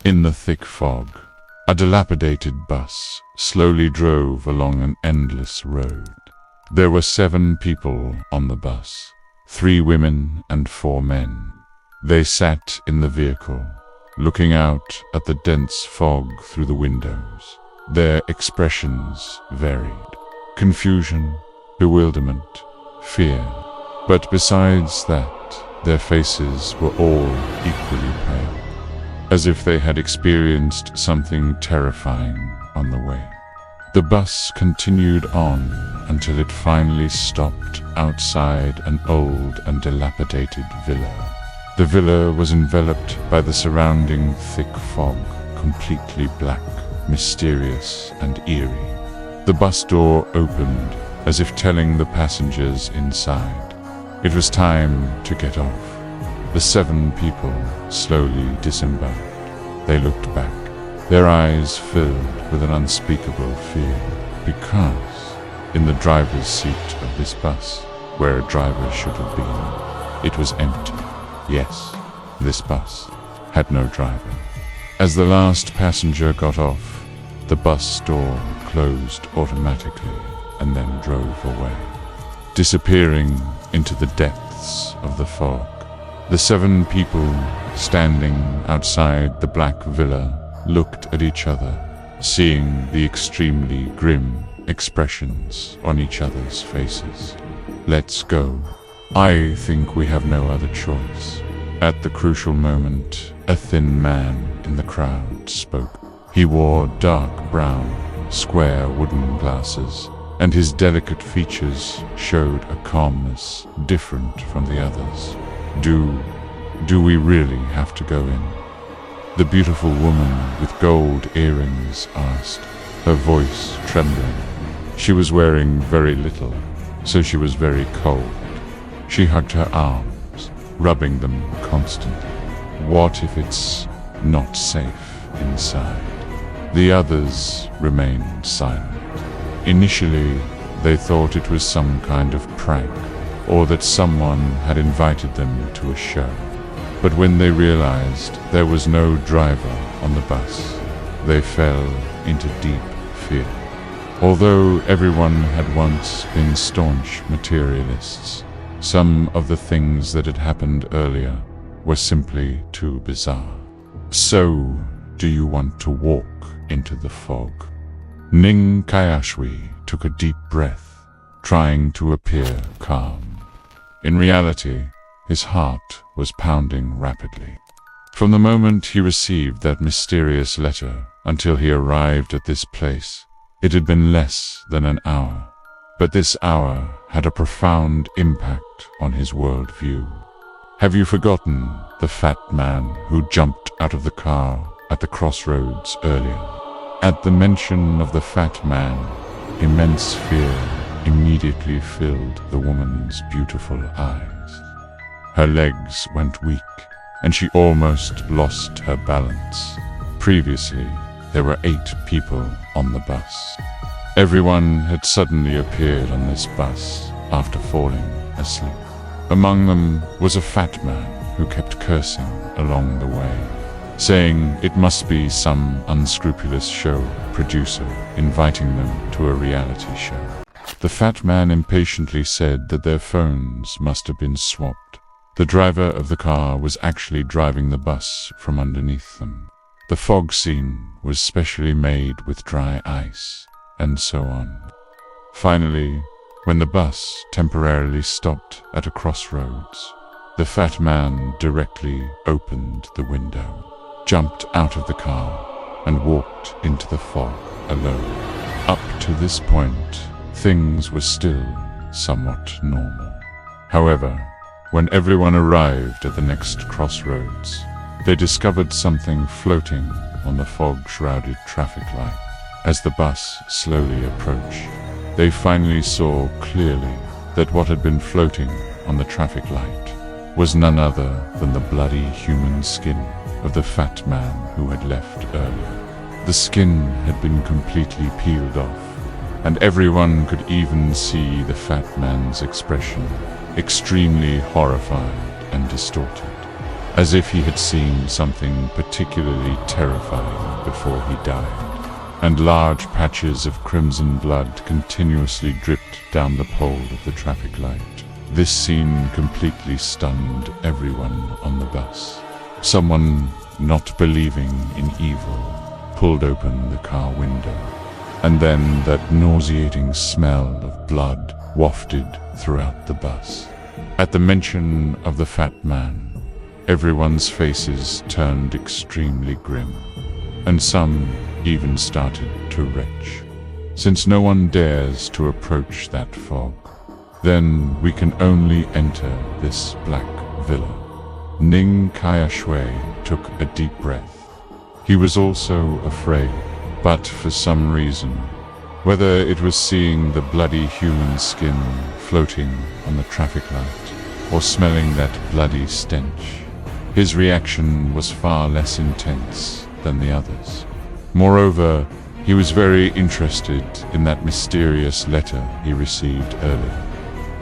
In the thick fog, a dilapidated bus slowly drove along an endless road. There were 7 people on the bus, 3 women and 4 men. They sat in the vehicle, looking out at the dense fog through the windows. Their expressions varied: confusion, bewilderment, fear. But besides that, their faces were all equally pale, as if they had experienced something terrifying on the way. The bus continued on until it finally stopped outside an old and dilapidated villa. The villa was enveloped by the surrounding thick fog, completely black, mysterious and eerie. The bus door opened, as if telling the passengers inside it was time to get off. The 7 people slowly disembarked. They looked back, their eyes filled with an unspeakable fear, because in the driver's seat of this bus, where a driver should have been, it was empty. Yes, this bus had no driver. As the last passenger got off, the bus door closed automatically and then drove away, disappearing into the depths of the fog. The 7 people standing outside the black villa looked at each other, seeing the extremely grim expressions on each other's faces. "Let's go. I think we have no other choice." At the crucial moment, a thin man in the crowd spoke. He wore dark brown, square wooden glasses, and his delicate features showed a calmness different from the others. Do we really have to go in?" The beautiful woman with gold earrings asked, her voice trembling. She was wearing very little, so she was very cold. She hugged her arms, rubbing them constantly. "What if it's not safe inside?" The others remained silent. Initially, they thought it was some kind of prank, or that someone had invited them to a show. But when they realized there was no driver on the bus, they fell into deep fear. Although everyone had once been staunch materialists, some of the things that had happened earlier were simply too bizarre. "So, do you want to walk into the fog?" Ning Qiushui took a deep breath, trying to appear calm. In reality, his heart was pounding rapidly. From the moment he received that mysterious letter until he arrived at this place, it had been less than an hour. But this hour had a profound impact on his worldview. Have you forgotten the fat man who jumped out of the car at the crossroads earlier? At the mention of the fat man, immense fear immediately filled the woman's beautiful eyes. Her legs went weak, and she almost lost her balance. Previously, there were 8 people on the bus. Everyone had suddenly appeared on this bus after falling asleep. Among them was a fat man who kept cursing along the way, saying it must be some unscrupulous show producer inviting them to a reality show. The fat man impatiently said that their phones must have been swapped. The driver of the car was actually driving the bus from underneath them. The fog scene was specially made with dry ice, and so on. Finally, when the bus temporarily stopped at a crossroads, the fat man directly opened the window, jumped out of the car, and walked into the fog alone. Up to this point, things were still somewhat normal. However, when everyone arrived at the next crossroads, they discovered something floating on the fog-shrouded traffic light. As the bus slowly approached, they finally saw clearly that what had been floating on the traffic light was none other than the bloody human skin of the fat man who had left earlier. The skin had been completely peeled off, and everyone could even see the fat man's expression, extremely horrified and distorted. as if he had seen something particularly terrifying before he died, and large patches of crimson blood continuously dripped down the pole of the traffic light. This scene completely stunned everyone on the bus. Someone, not believing in evil, pulled open the car window, and then that nauseating smell of blood wafted throughout the bus. At the mention of the fat man, everyone's faces turned extremely grim, and some even started to retch. Since no one dares to approach that fog, then we can only enter this black villa. Ning Qiushui took a deep breath. He was also afraid, but for some reason, whether it was seeing the bloody human skin floating on the traffic light, or smelling that bloody stench, his reaction was far less intense than the others. Moreover, he was very interested in that mysterious letter he received earlier.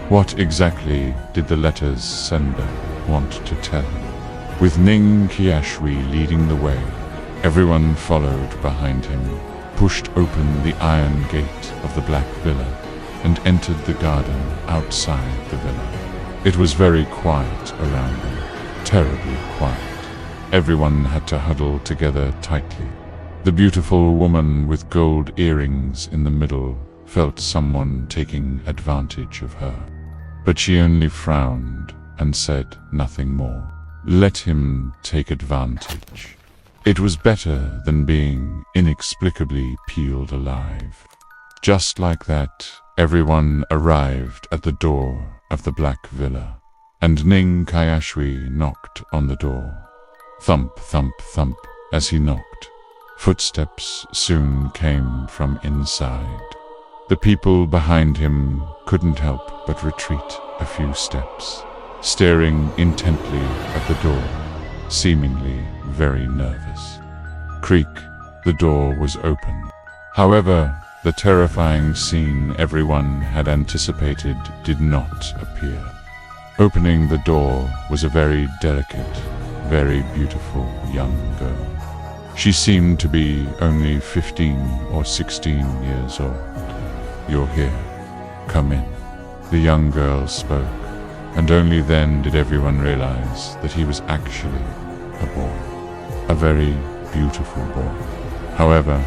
What exactly did the letter's sender want to tell him? With Ning Qiushui leading the way, everyone followed behind him, pushed open the iron gate of the black villa, and entered the garden outside the villa. It was very quiet around them, terribly quiet. Everyone had to huddle together tightly. The beautiful woman with gold earrings in the middle felt someone taking advantage of her, but she only frowned and said nothing more. Let him take advantage. It was better than being inexplicably peeled alive. Just like that, everyone arrived at the door of the black villa, and Ning Qiushui knocked on the door. Thump, thump, thump, as he knocked. Footsteps soon came from inside. The people behind him couldn't help but retreat a few steps, staring intently at the door, seemingly very nervous. Creak, the door was open. However, the terrifying scene everyone had anticipated did not appear. Opening the door was a very delicate, very beautiful young girl. She seemed to be only 15 or 16 years old. You're here. Come in. The young girl spoke, and only then did everyone realize that he was actually a boy. A very beautiful boy. However,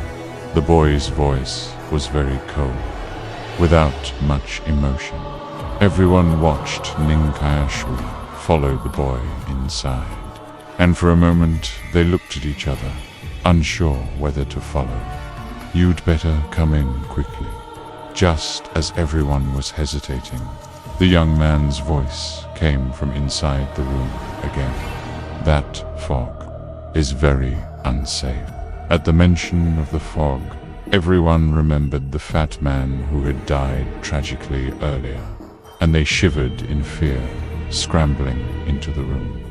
the boy's voice was very cold, without much emotion. Everyone watched Ning Qiushui follow the boy inside, and for a moment they looked at each other, unsure whether to follow. You'd better come in quickly. Just as everyone was hesitating, the young man's voice came from inside the room again. That fog is very unsafe. At the mention of the fog, everyone remembered the fat man who had died tragically earlier, and they shivered in fear, scrambling into the room.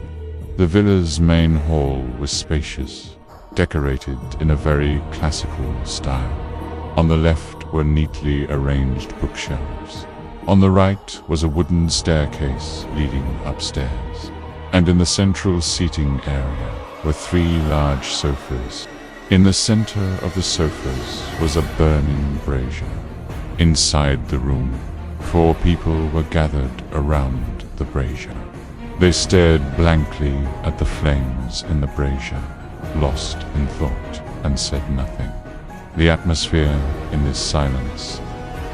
The villa's main hall was spacious, decorated in a very classical style. On the left were neatly arranged bookshelves. On the right was a wooden staircase leading upstairs, and in the central seating area were 3 large sofas. In the center of the sofas was a burning brazier. Inside the room, 4 people were gathered around the brazier. They stared blankly at the flames in the brazier, lost in thought, and said nothing. The atmosphere in this silence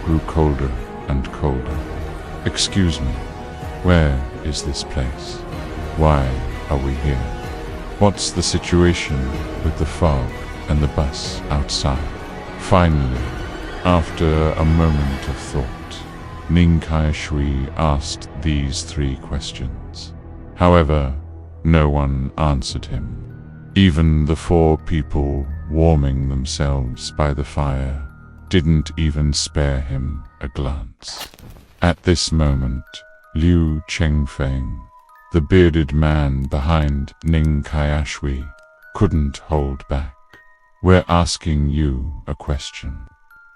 grew colder and colder. Excuse me, where is this place? Why are we here? What's the situation with the fog and the bus outside? Finally, after a moment of thought, Ning Qiushui asked these 3 questions. However, no one answered him. Even the 4 people warming themselves by the fire didn't even spare him a glance. At this moment, Liu Chengfeng, the bearded man behind Ning Qiushui, couldn't hold back. We're asking you a question.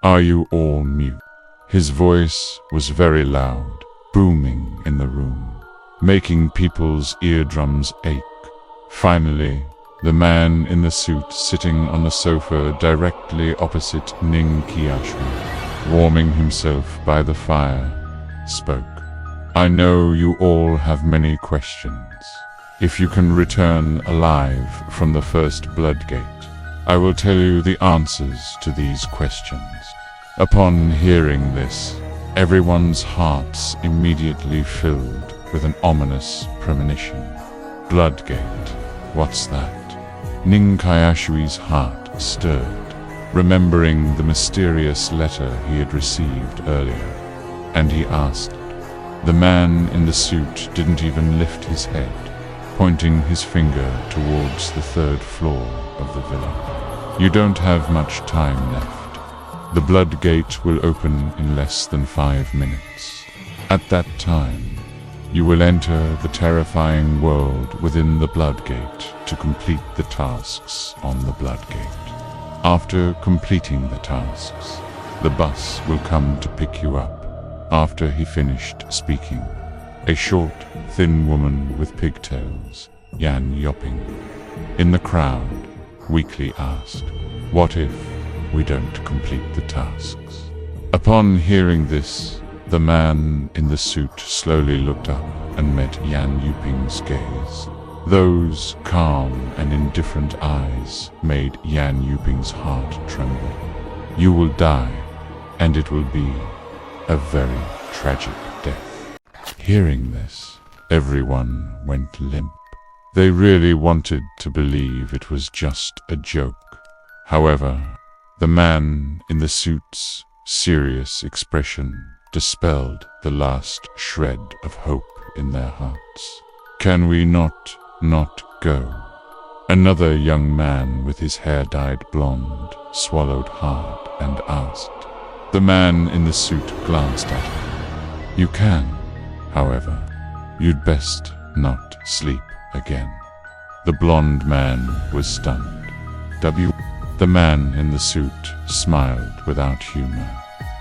Are you all mute? His voice was very loud, booming in the room, making people's eardrums ache Finally, the man in the suit sitting on the sofa directly opposite Ning Qiushui, warming himself by the fire, spoke. I know you all have many questions. If you can return alive from the first blood gate, I will tell you the answers to these questions. Upon hearing this, everyone's hearts immediately filled with an ominous premonition. Bloodgate, what's that? Ning Qiushui's heart stirred, remembering the mysterious letter he had received earlier, and he asked. The man in the suit didn't even lift his head, pointing his finger towards the third floor of the villa. You don't have much time left. The blood gate will open in less than 5 minutes. At that time, you will enter the terrifying world within the blood gate to complete the tasks on the blood gate. After completing the tasks, the bus will come to pick you up. After he finished speaking, a short, thin woman with pigtails, Yan Yoping, in the crowd, weakly asked, "What if we don't complete the tasks?" Upon hearing this, the man in the suit slowly looked up and met Yan Yuping's gaze. Those calm and indifferent eyes made Yan Yuping's heart tremble. You will die, and it will be a very tragic death. Hearing this, everyone went limp. They really wanted to believe it was just a joke. However, the man in the suit's serious expression dispelled the last shred of hope in their hearts. Can we not go? Another young man with his hair dyed blonde swallowed hard and asked. The man in the suit glanced at him. You can, however, you'd best not sleep again. The blonde man was stunned. The man in the suit smiled without humor.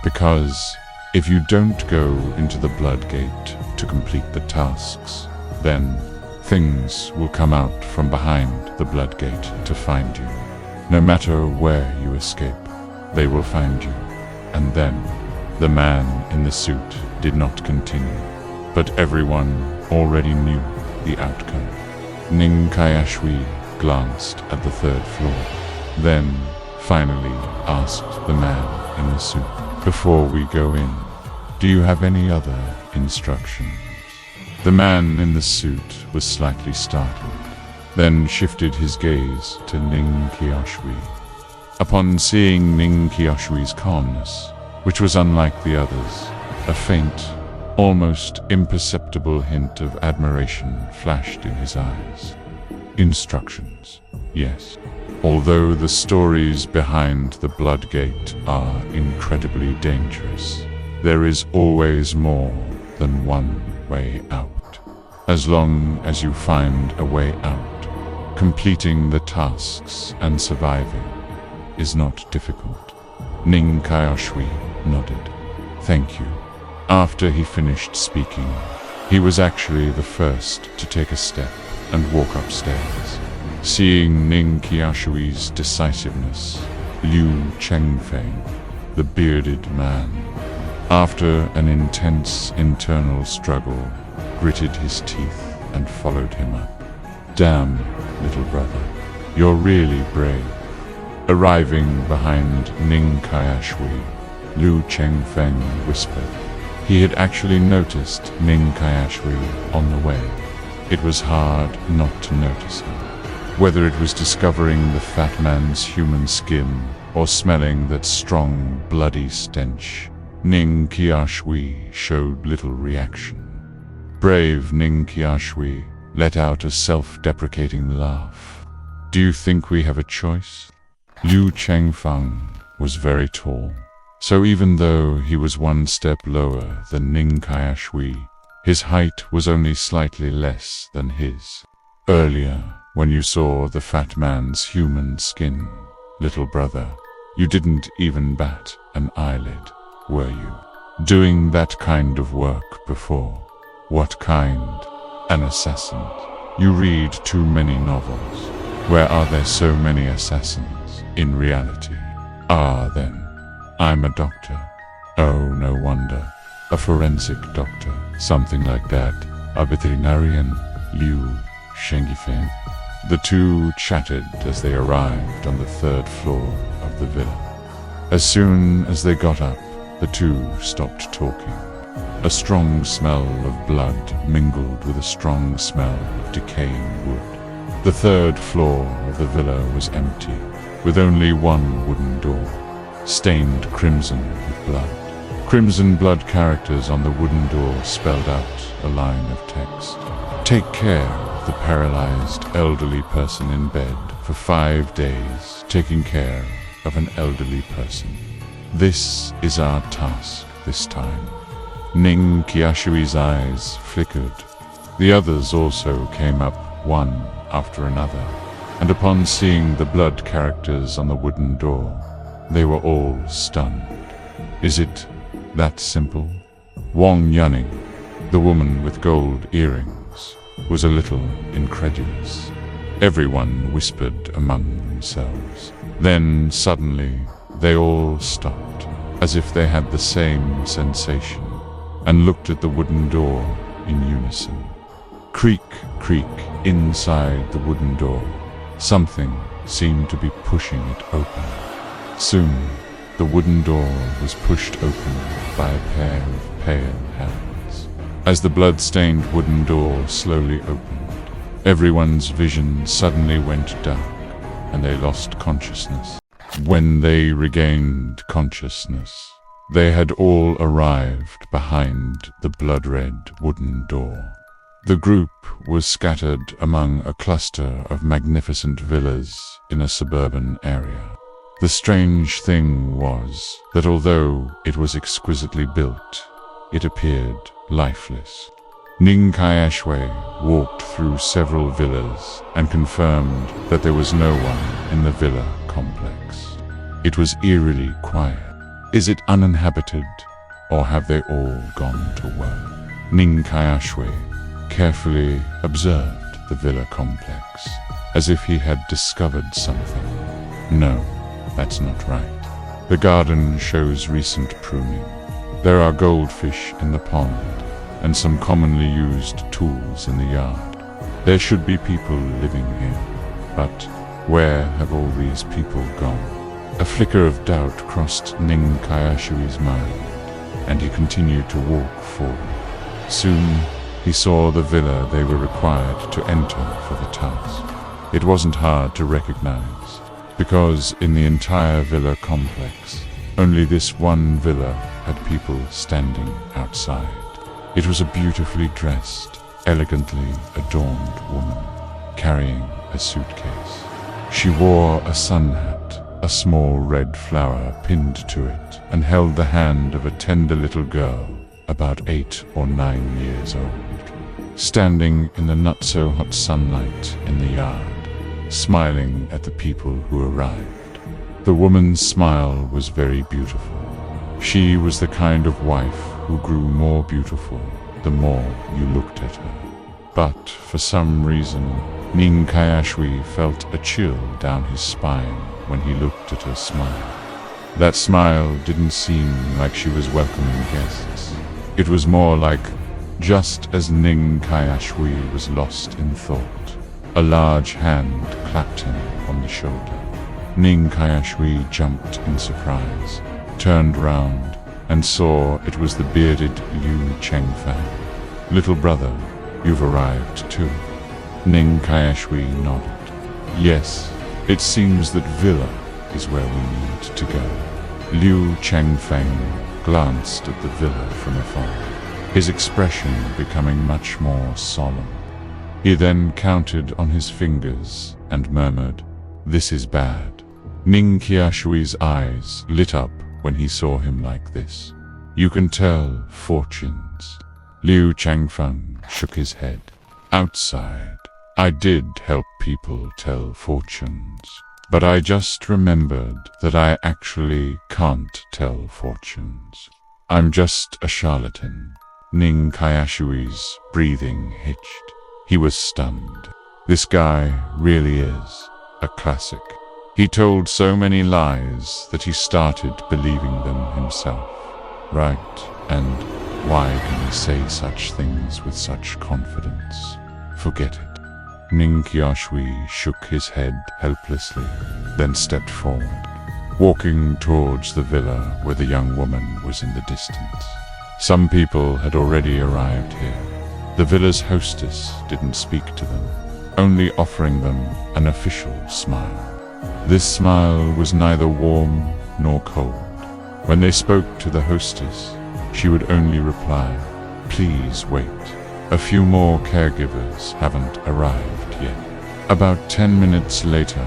Because if you don't go into the blood gate to complete the tasks, then things will come out from behind the blood gate to find you. No matter where you escape, they will find you. And then, the man in the suit did not continue, but everyone already knew the outcome. Ning Qiushui glanced at the third floor, then finally asked the man in the suit, "Before we go in, do you have any other instructions?" The man in the suit was slightly startled, then shifted his gaze to Ning Qiushui. Upon seeing Ning Qiushui's calmness, which was unlike the others, a faint, almost imperceptible hint of admiration flashed in his eyes. Instructions, yes. Although the stories behind the blood gate are incredibly dangerous, there is always more than one way out. As long as you find a way out, completing the tasks and surviving is not difficult. Ning Qiushui nodded. Thank you. After he finished speaking, he was actually the first to take a step and walk upstairs. Seeing Ning Qiushui's decisiveness, Liu Chengfeng, the bearded man, after an intense internal struggle, gritted his teeth and followed him up. Damn, little brother, you're really brave. Arriving behind Ning Qiushui, Liu Chengfeng whispered. He had actually noticed Ning Qiushui on the way. It was hard not to notice him. Whether it was discovering the fat man's human skin or smelling that strong, bloody stench, Ning Qiushui showed little reaction. Brave Ning Qiushui let out a self-deprecating laugh. Do you think we have a choice? Liu Chengfeng was very tall, so even though he was one step lower than Ning Qiushui, his height was only slightly less than his. Earlier, when you saw the fat man's human skin, little brother, you didn't even bat an eyelid, were you? Doing that kind of work before. What kind? An assassin. You read too many novels. Where are there so many assassins in reality? Ah, then, I'm a doctor. Oh, no wonder. A forensic doctor, something like that. A veterinarian, Liu Shengifeng. The two chatted as they arrived on the 3rd floor of the villa. As soon as they got up, the two stopped talking. A strong smell of blood mingled with a strong smell of decaying wood. The 3rd floor of the villa was empty, with only one wooden door, stained crimson with blood. Crimson blood characters on the wooden door spelled out a line of text. Take care of the paralyzed elderly person in bed for 5 days, taking care of an elderly person. This is our task this time. Ning Qiushui's eyes flickered. The others also came up one after another, and upon seeing the blood characters on the wooden door, they were all stunned. Is it that simple? Wang Yunning, the woman with gold earrings, was a little incredulous. Everyone whispered among themselves. Then suddenly they all stopped, as if they had the same sensation, and looked at the wooden door in unison. Creak, creak, inside the wooden door. Something seemed to be pushing it open. Soon, the wooden door was pushed open by a pair of pale hands. As the blood-stained wooden door slowly opened, everyone's vision suddenly went dark, and they lost consciousness. When they regained consciousness, they had all arrived behind the blood-red wooden door. The group was scattered among a cluster of magnificent villas in a suburban area. The strange thing was that although it was exquisitely built, it appeared lifeless. Ning Qiushui walked through several villas and confirmed that there was no one in the villa complex. It was eerily quiet. Is it uninhabited, or have they all gone to work? Ning Qiushui carefully observed the villa complex, as if he had discovered something. No, that's not right. The garden shows recent pruning. There are goldfish in the pond, and some commonly used tools in the yard. There should be people living here, but where have all these people gone? A flicker of doubt crossed Ning Qiushui's mind, and he continued to walk forward. Soon, he saw the villa they were required to enter for the task. It wasn't hard to recognize, because in the entire villa complex, only this one villa had people standing outside. It was a beautifully dressed, elegantly adorned woman, carrying a suitcase. She wore a sun hat, a small red flower pinned to it, and held the hand of a tender little girl, about 8 or 9 years old, standing in the not-so-hot sunlight in the yard, smiling at the people who arrived. The woman's smile was very beautiful. She was the kind of wife who grew more beautiful the more you looked at her. But for some reason, Ning Qiushui felt a chill down his spine when he looked at her smile. That smile didn't seem like she was welcoming guests. It was more like, just as Ning Qiushui was lost in thought, a large hand clapped him on the shoulder. Ning Qiushui jumped in surprise, turned round, and saw it was the bearded Liu Chengfang. Little brother, you've arrived too. Ning Qiushui nodded. Yes, it seems that villa is where we need to go. Liu Chengfeng glanced at the villa from afar, his expression becoming much more solemn. He then counted on his fingers and murmured, "This is bad." Ning Qiushui's eyes lit up when he saw him like this. "You can tell fortunes." Liu Chengfeng shook his head. "Outside, I did help people tell fortunes, but I just remembered that I actually can't tell fortunes. I'm just a charlatan." Ning Qiushui's breathing hitched. He was stunned. This guy really is a classic. He told so many lies that he started believing them himself. Right, and why can he say such things with such confidence? Forget it. Ning Qiushui shook his head helplessly, then stepped forward, walking towards the villa where the young woman was in the distance. Some people had already arrived here. The villa's hostess didn't speak to them, only offering them an official smile. This smile was neither warm nor cold. When they spoke to the hostess, she would only reply, "Please wait. A few more caregivers haven't arrived yet." About 10 minutes later,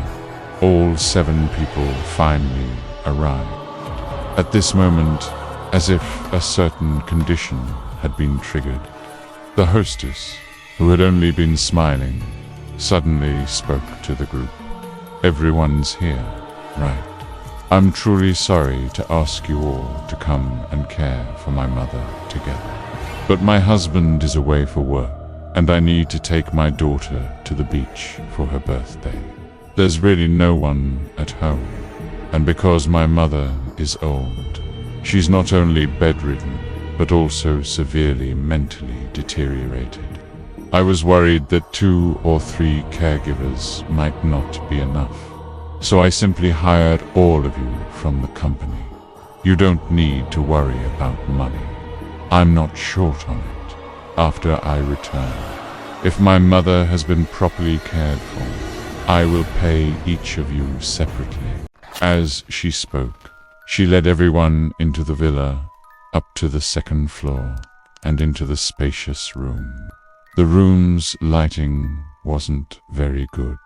all 7 people finally arrived. At this moment, as if a certain condition had been triggered, the hostess, who had only been smiling, suddenly spoke to the group. "Everyone's here, right? I'm truly sorry to ask you all to come and care for my mother together. But my husband is away for work, and I need to take my daughter to the beach for her birthday. There's really no one at home, and because my mother is old, she's not only bedridden, but also severely mentally deteriorated. I was worried that 2 or 3 caregivers might not be enough, so I simply hired all of you from the company. You don't need to worry about money. I'm not short on it after I return. If my mother has been properly cared for, I will pay each of you separately." As she spoke, she led everyone into the villa, up to the 2nd floor, and into the spacious room. The room's lighting wasn't very good.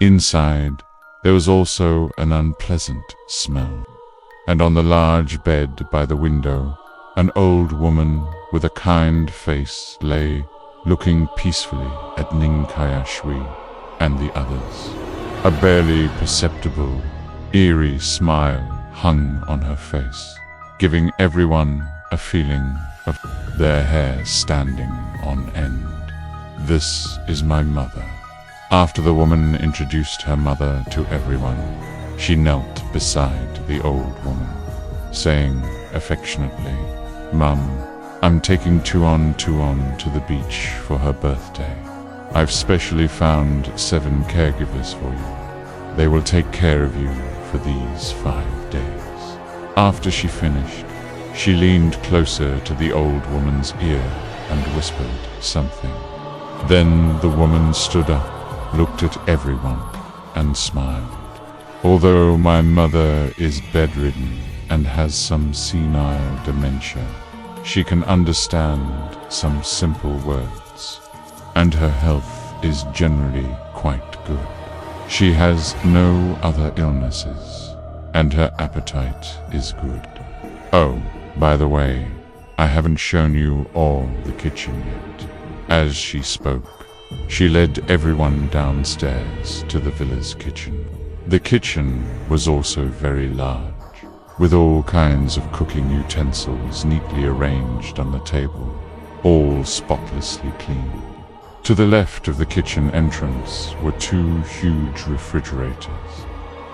Inside, there was also an unpleasant smell. And on the large bed by the window, an old woman with a kind face lay, looking peacefully at Ning Qiushui and the others. A barely perceptible, eerie smile hung on her face, giving everyone a feeling of their hair standing on end. "This is my mother." After the woman introduced her mother to everyone, she knelt beside the old woman, saying affectionately, "Mum, I'm taking Tuon to the beach for her birthday. I've specially found 7 caregivers for you. They will take care of you for these 5 days." After she finished, she leaned closer to the old woman's ear and whispered something. Then the woman stood up, looked at everyone, and smiled. "Although my mother is bedridden and has some senile dementia, she can understand some simple words, and her health is generally quite good. She has no other illnesses, and her appetite is good. Oh, by the way, I haven't shown you all the kitchen yet." As she spoke, she led everyone downstairs to the villa's kitchen. The kitchen was also very large, with all kinds of cooking utensils neatly arranged on the table, all spotlessly clean. To the left of the kitchen entrance were 2 huge refrigerators.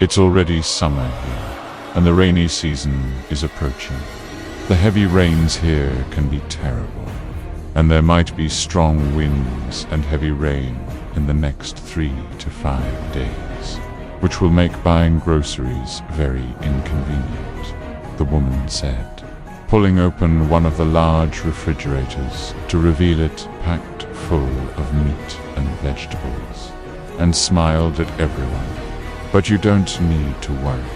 It's already summer here, and the rainy season is approaching. The heavy rains here can be terrible, and there might be strong winds and heavy rain in the next 3 to 5 days, which will make buying groceries very inconvenient, the woman said, pulling open one of the large refrigerators to reveal it packed full of meat and vegetables, and smiled at everyone. "But you don't need to worry.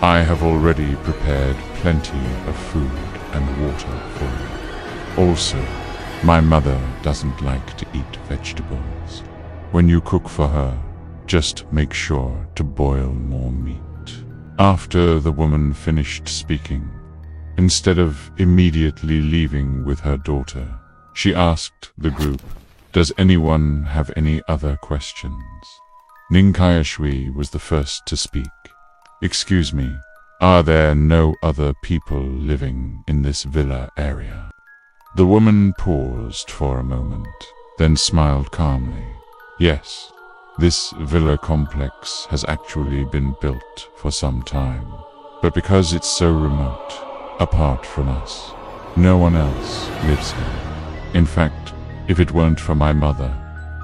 I have already prepared plenty of food and water for you. Also, my mother doesn't like to eat vegetables. When you cook for her, just make sure to boil more meat." After the woman finished speaking, instead of immediately leaving with her daughter, she asked the group, "Does anyone have any other questions?" Ning Qiushui was the first to speak. "Excuse me, are there no other people living in this villa area?" The woman paused for a moment, then smiled calmly. Yes, this villa complex has actually been built for some time, but because it's so remote, apart from us, no one else lives here. In fact, if it weren't for my mother,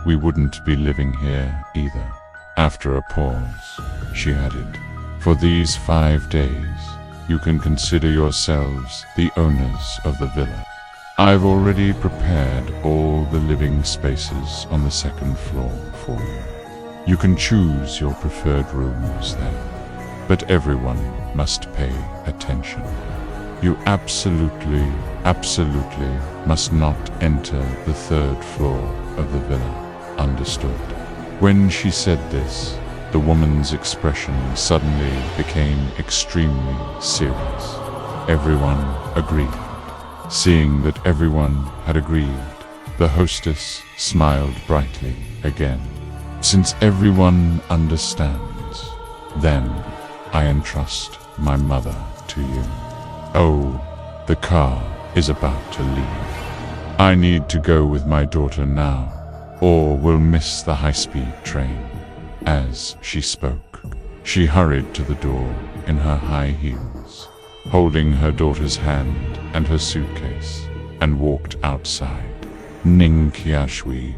we wouldn't be living here either. After a pause, she added, "For these 5 days, you can consider yourselves the owners of the villa. I've already prepared all the living spaces on the 2nd floor for you. You can choose your preferred rooms then, but everyone must pay attention. You absolutely must not enter the 3rd floor of the villa, understood?" When she said this, the woman's expression suddenly became extremely serious. Everyone agreed. Seeing that everyone had agreed, the hostess smiled brightly again. "Since everyone understands, then I entrust my mother to you. Oh, the car is about to leave. I need to go with my daughter now, or we'll miss the high-speed train." As she spoke, she hurried to the door in her high heels, holding her daughter's hand and her suitcase, and walked outside. Ning Qiushui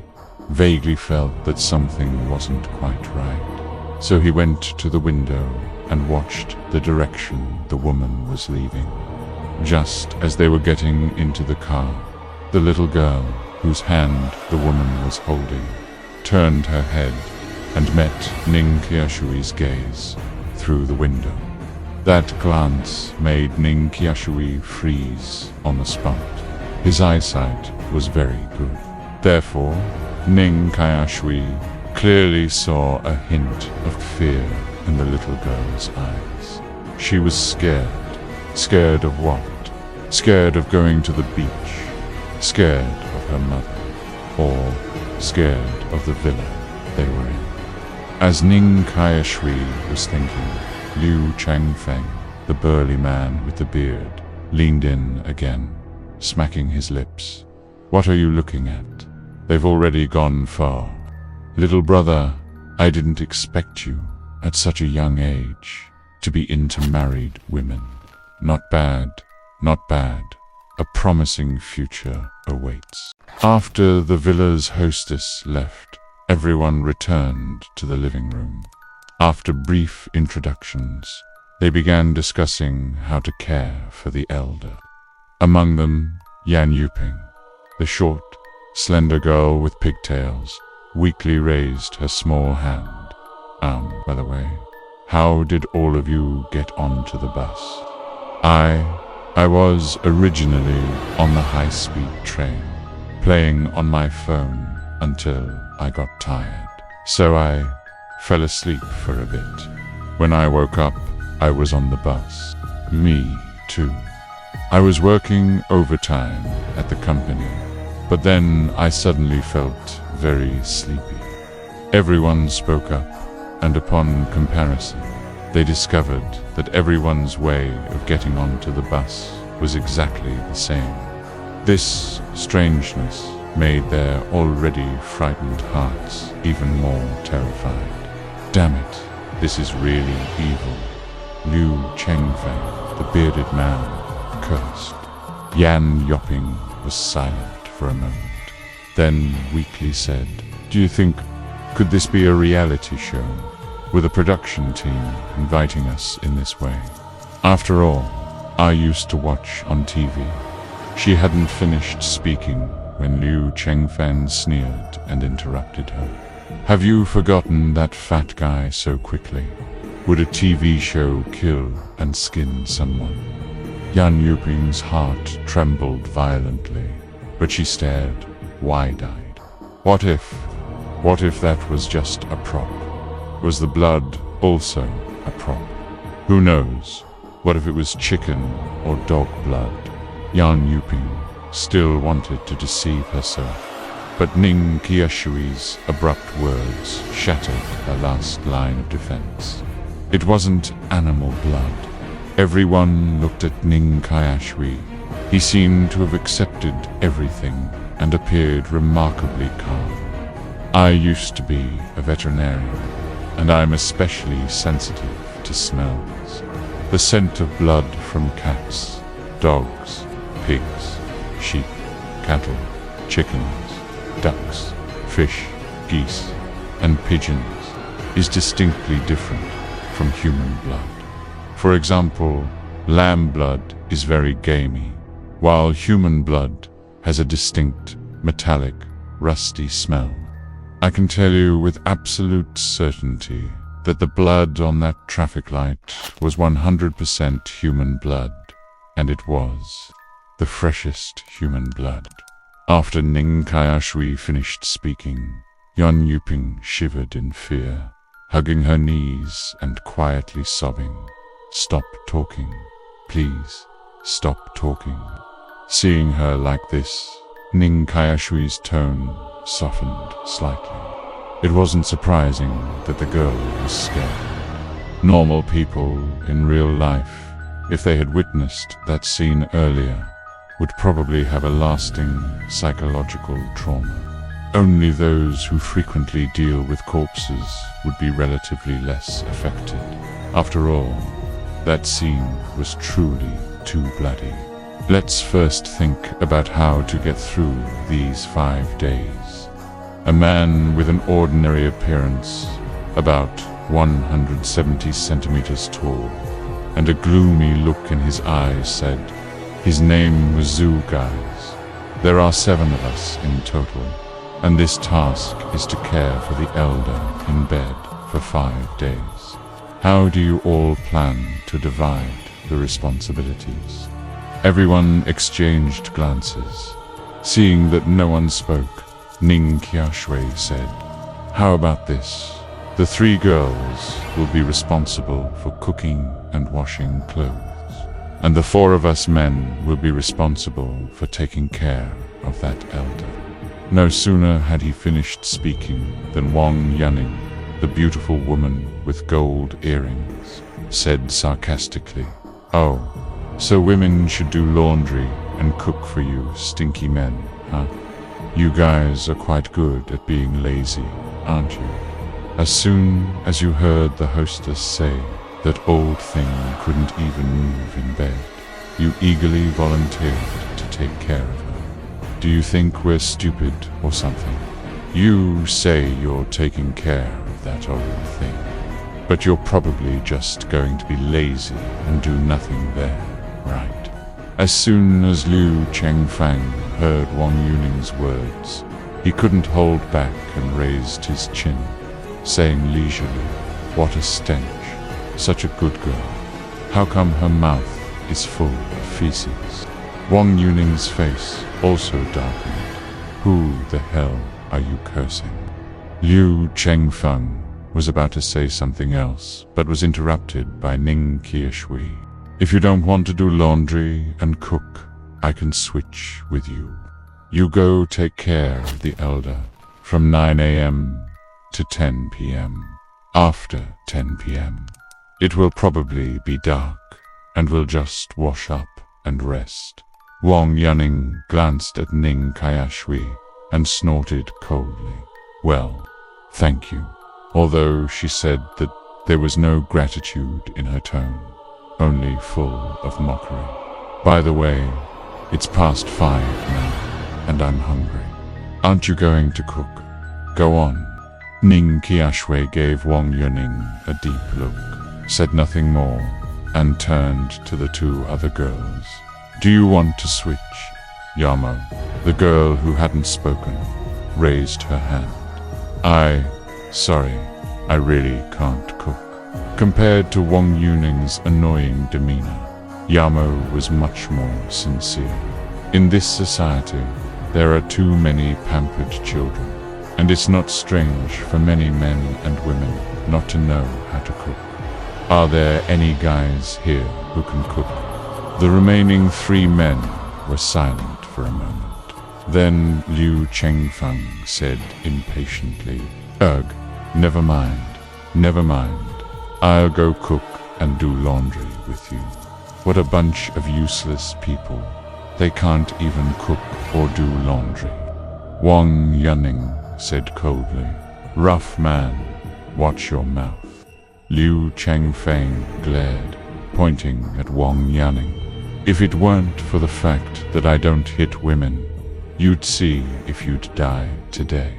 vaguely felt that something wasn't quite right, so he went to the window and watched the direction the woman was leaving. Just as they were getting into the car, the little girl, whose hand the woman was holding, turned her head and met Ning Qiushui's gaze through the window. That glance made Ning Qiushui freeze on the spot. His eyesight was very good. Therefore, Ning Qiushui clearly saw a hint of fear in the little girl's eyes. She was scared. Scared of what? Scared of going to the beach. Scared of her mother. Or scared of the villa they were in. As Ning Qiushui was thinking, Liu Changfeng, the burly man with the beard, leaned in again, smacking his lips. "What are you looking at? They've already gone far. Little brother, I didn't expect you, at such a young age, to be into married women. Not bad, not bad. A promising future awaits." After the villa's hostess left, everyone returned to the living room. After brief introductions, they began discussing how to care for the elder. Among them, Yan Yuping, the short, slender girl with pigtails, weakly raised her small hand. By the way, how did all of you get onto the bus?" I was originally on the high-speed train, playing on my phone until I got tired. So I fell asleep for a bit. When I woke up, I was on the bus. Me too. I was working overtime at the company, but then I suddenly felt very sleepy. Everyone spoke up, and upon comparison, they discovered that everyone's way of getting onto the bus was exactly the same. This strangeness made their already frightened hearts even more terrified. "Damn it, this is really evil," Liu Chengfeng, the bearded man, cursed. Yan Yoping was silent for a moment, then weakly said, "Do you think, could this be a reality show, with a production team inviting us in this way? After all, I used to watch on TV." She hadn't finished speaking when Liu Chengfeng sneered and interrupted her. "Have you forgotten that fat guy so quickly? Would a TV show kill and skin someone?" Yan Yuping's heart trembled violently, but she stared wide-eyed. What if that was just a prop? Was the blood also a prop? Who knows? What if it was chicken or dog blood? Yan Yuping still wanted to deceive herself, but Ning Qiushui's abrupt words shattered her last line of defense. It wasn't animal blood. Everyone looked at Ning Qiushui. He seemed to have accepted everything and appeared remarkably calm. I used to be a veterinarian, and I'm especially sensitive to smells. The scent of blood from cats, dogs, pigs, sheep, cattle, chickens, ducks, fish, geese, and pigeons is distinctly different from human blood. For example, lamb blood is very gamey, while human blood has a distinct, metallic, rusty smell. I can tell you with absolute certainty that the blood on that traffic light was 100% human blood, and it was the freshest human blood. After Ning Qiushui finished speaking, Yon Yuping shivered in fear, hugging her knees and quietly sobbing. "Stop talking. Please, stop talking." Seeing her like this, Ning Qiushui's tone softened slightly. It wasn't surprising that the girl was scared. Normal people in real life, if they had witnessed that scene earlier, would probably have a lasting psychological trauma. Only those who frequently deal with corpses would be relatively less affected. After all, that scene was truly too bloody. Let's first think about how to get through these 5 days. A man with an ordinary appearance, about 170 centimeters tall, and a gloomy look in his eyes said, his name was Zhu, guys. There are 7 of us in total, and this task is to care for the elder in bed for 5 days. How do you all plan to divide the responsibilities? Everyone exchanged glances. Seeing that no one spoke, Ning Qiushui said, "How about this? The 3 girls will be responsible for cooking and washing clothes, and the 4 of us men will be responsible for taking care of that elder." No sooner had he finished speaking than Wang Yuning, the beautiful woman with gold earrings, said sarcastically, "Oh, so women should do laundry and cook for you stinky men, huh? You guys are quite good at being lazy, aren't you?" As soon as you heard the hostess say that old thing couldn't even move in bed, you eagerly volunteered to take care of her. Do you think we're stupid or something? You say you're taking care of that old thing, but you're probably just going to be lazy and do nothing there, right? As soon as Liu Chengfang heard Wang Yuning's words, he couldn't hold back and raised his chin, saying leisurely, "What a stench. Such a good girl. How come her mouth is full of feces?" Wang Yuning's face also darkened. "Who the hell are you cursing?" Liu Chengfeng was about to say something else, but was interrupted by Ning Qiushui. "If you don't want to do laundry and cook, I can switch with you. You go take care of the elder from 9 a.m. to 10 p.m. After 10 p.m. it will probably be dark, and we'll just wash up and rest." Wang Yuning glanced at Ning Qiushui and snorted coldly. "Well, thank you," although she said that there was no gratitude in her tone, only full of mockery. "By the way, it's past 5 now, and I'm hungry. Aren't you going to cook? Go on." Ning Qiushui gave Wang Yuning a deep look, said nothing more, and turned to the 2 other girls. "Do you want to switch?" Yamo, the girl who hadn't spoken, raised her hand. Sorry, I really can't cook." Compared to Wang Yuning's annoying demeanor, Yamo was much more sincere. In this society, there are too many pampered children, and it's not strange for many men and women not to know how to cook. Are there any guys here who can cook? The remaining 3 men were silent for a moment. Then Liu Chengfeng said impatiently, "Ugh, never mind, never mind. I'll go cook and do laundry with you." What a bunch of useless people. They can't even cook or do laundry. Wang Yunning said coldly, "Rough man, watch your mouth." Liu Chengfeng glared, pointing at Wang Yunning. "If it weren't for the fact that I don't hit women, you'd see if you'd die today."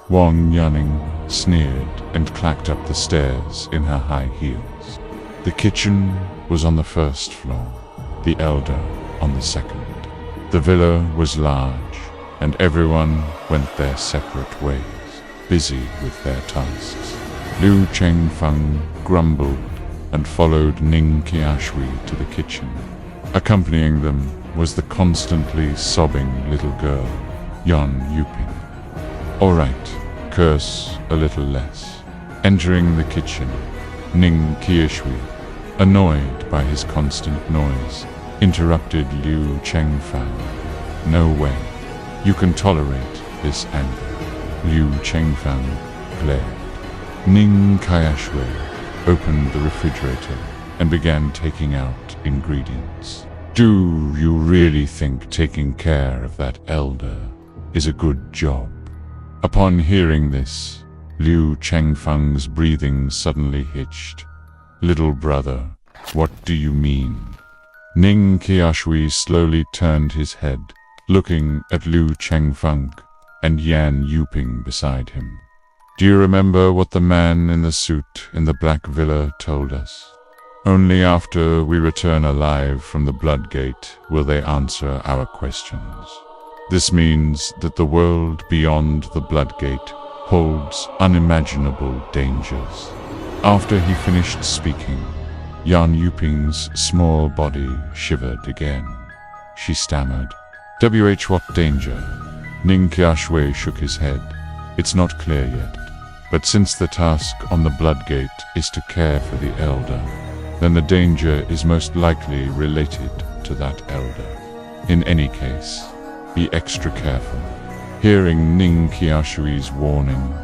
Wang Yunning sneered and clacked up the stairs in her high heels. The kitchen was on the first floor, the elder on the second. The villa was large, and everyone went their separate ways, busy with their tasks. Liu Chengfeng grumbled and followed Ning Qiushui to the kitchen. Accompanying them was the constantly sobbing little girl, Yan Yuping. "All right, curse a little less." Entering the kitchen, Ning Qiushui, annoyed by his constant noise, interrupted Liu Chengfeng. "No way. You can tolerate this anger." Liu Chengfeng glared. Ning Qiushui opened the refrigerator and began taking out ingredients. "Do you really think taking care of that elder is a good job?" Upon hearing this, Liu Chengfeng's breathing suddenly hitched. "Little brother, what do you mean?" Ning Qiushui slowly turned his head, looking at Liu Chengfeng and Yan Yuping beside him. "Do you remember what the man in the suit in the Black Villa told us? Only after we return alive from the Blood Gate will they answer our questions. This means that the world beyond the Blood Gate holds unimaginable dangers." After he finished speaking, Yan Yuping's small body shivered again. She stammered, "What danger?" Ning Qiushui shook his head. "It's not clear yet, but since the task on the Blood Gate is to care for the elder, then the danger is most likely related to that elder. In any case, be extra careful." Hearing Ning Qiushui's warning,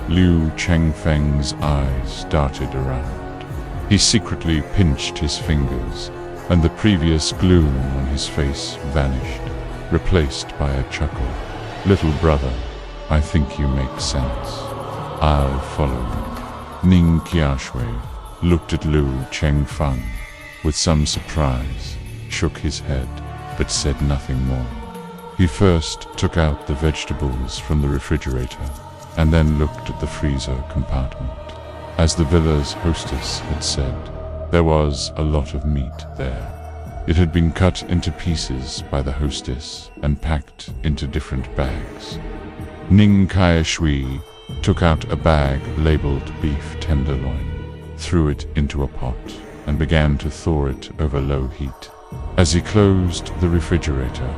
Liu Chengfeng's eyes darted around. He secretly pinched his fingers, and the previous gloom on his face vanished, replaced by a chuckle. "Little brother, I think you make sense. I'll follow you." Ning Qiushui looked at Liu Chengfeng with some surprise, shook his head, but said nothing more. He first took out the vegetables from the refrigerator, and then looked at the freezer compartment. As the villa's hostess had said, there was a lot of meat there. It had been cut into pieces by the hostess and packed into different bags. Ning Qiushui took out a bag labeled beef tenderloin, threw it into a pot, and began to thaw it over low heat. As he closed the refrigerator,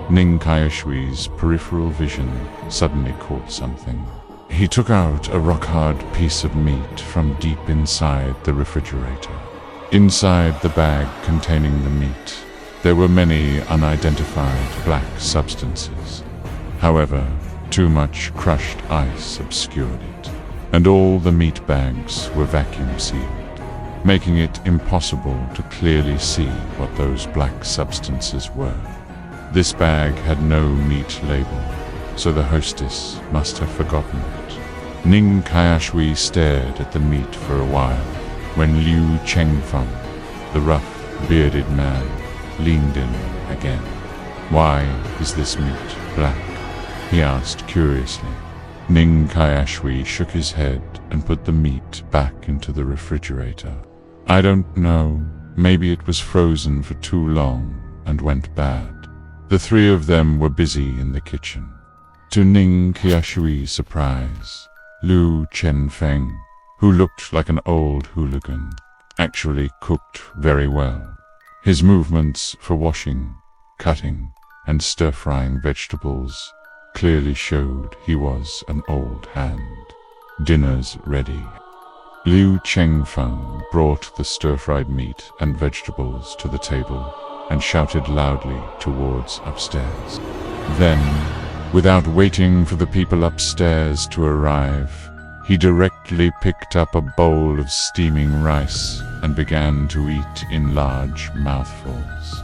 Ning Qiushui's peripheral vision suddenly caught something. He took out a rock-hard piece of meat from deep inside the refrigerator. Inside the bag containing the meat, there were many unidentified black substances. However, too much crushed ice obscured it, and all the meat bags were vacuum-sealed, making it impossible to clearly see what those black substances were. This bag had no meat label, so the hostess must have forgotten it. Ning Qiushui stared at the meat for a while, when Liu Chengfeng, the rough, bearded man, leaned in again. "Why is this meat black?" he asked curiously. Ning Qiushui shook his head and put the meat back into the refrigerator. "I don't know. Maybe it was frozen for too long and went bad." The three of them were busy in the kitchen. To Ning Qiushui's surprise, Liu Chengfeng, who looked like an old hooligan, actually cooked very well. His movements for washing, cutting, and stir-frying vegetables clearly showed he was an old hand. "Dinner's ready." Liu Chengfeng brought the stir-fried meat and vegetables to the table and shouted loudly towards upstairs. Then, without waiting for the people upstairs to arrive, he directly picked up a bowl of steaming rice and began to eat in large mouthfuls.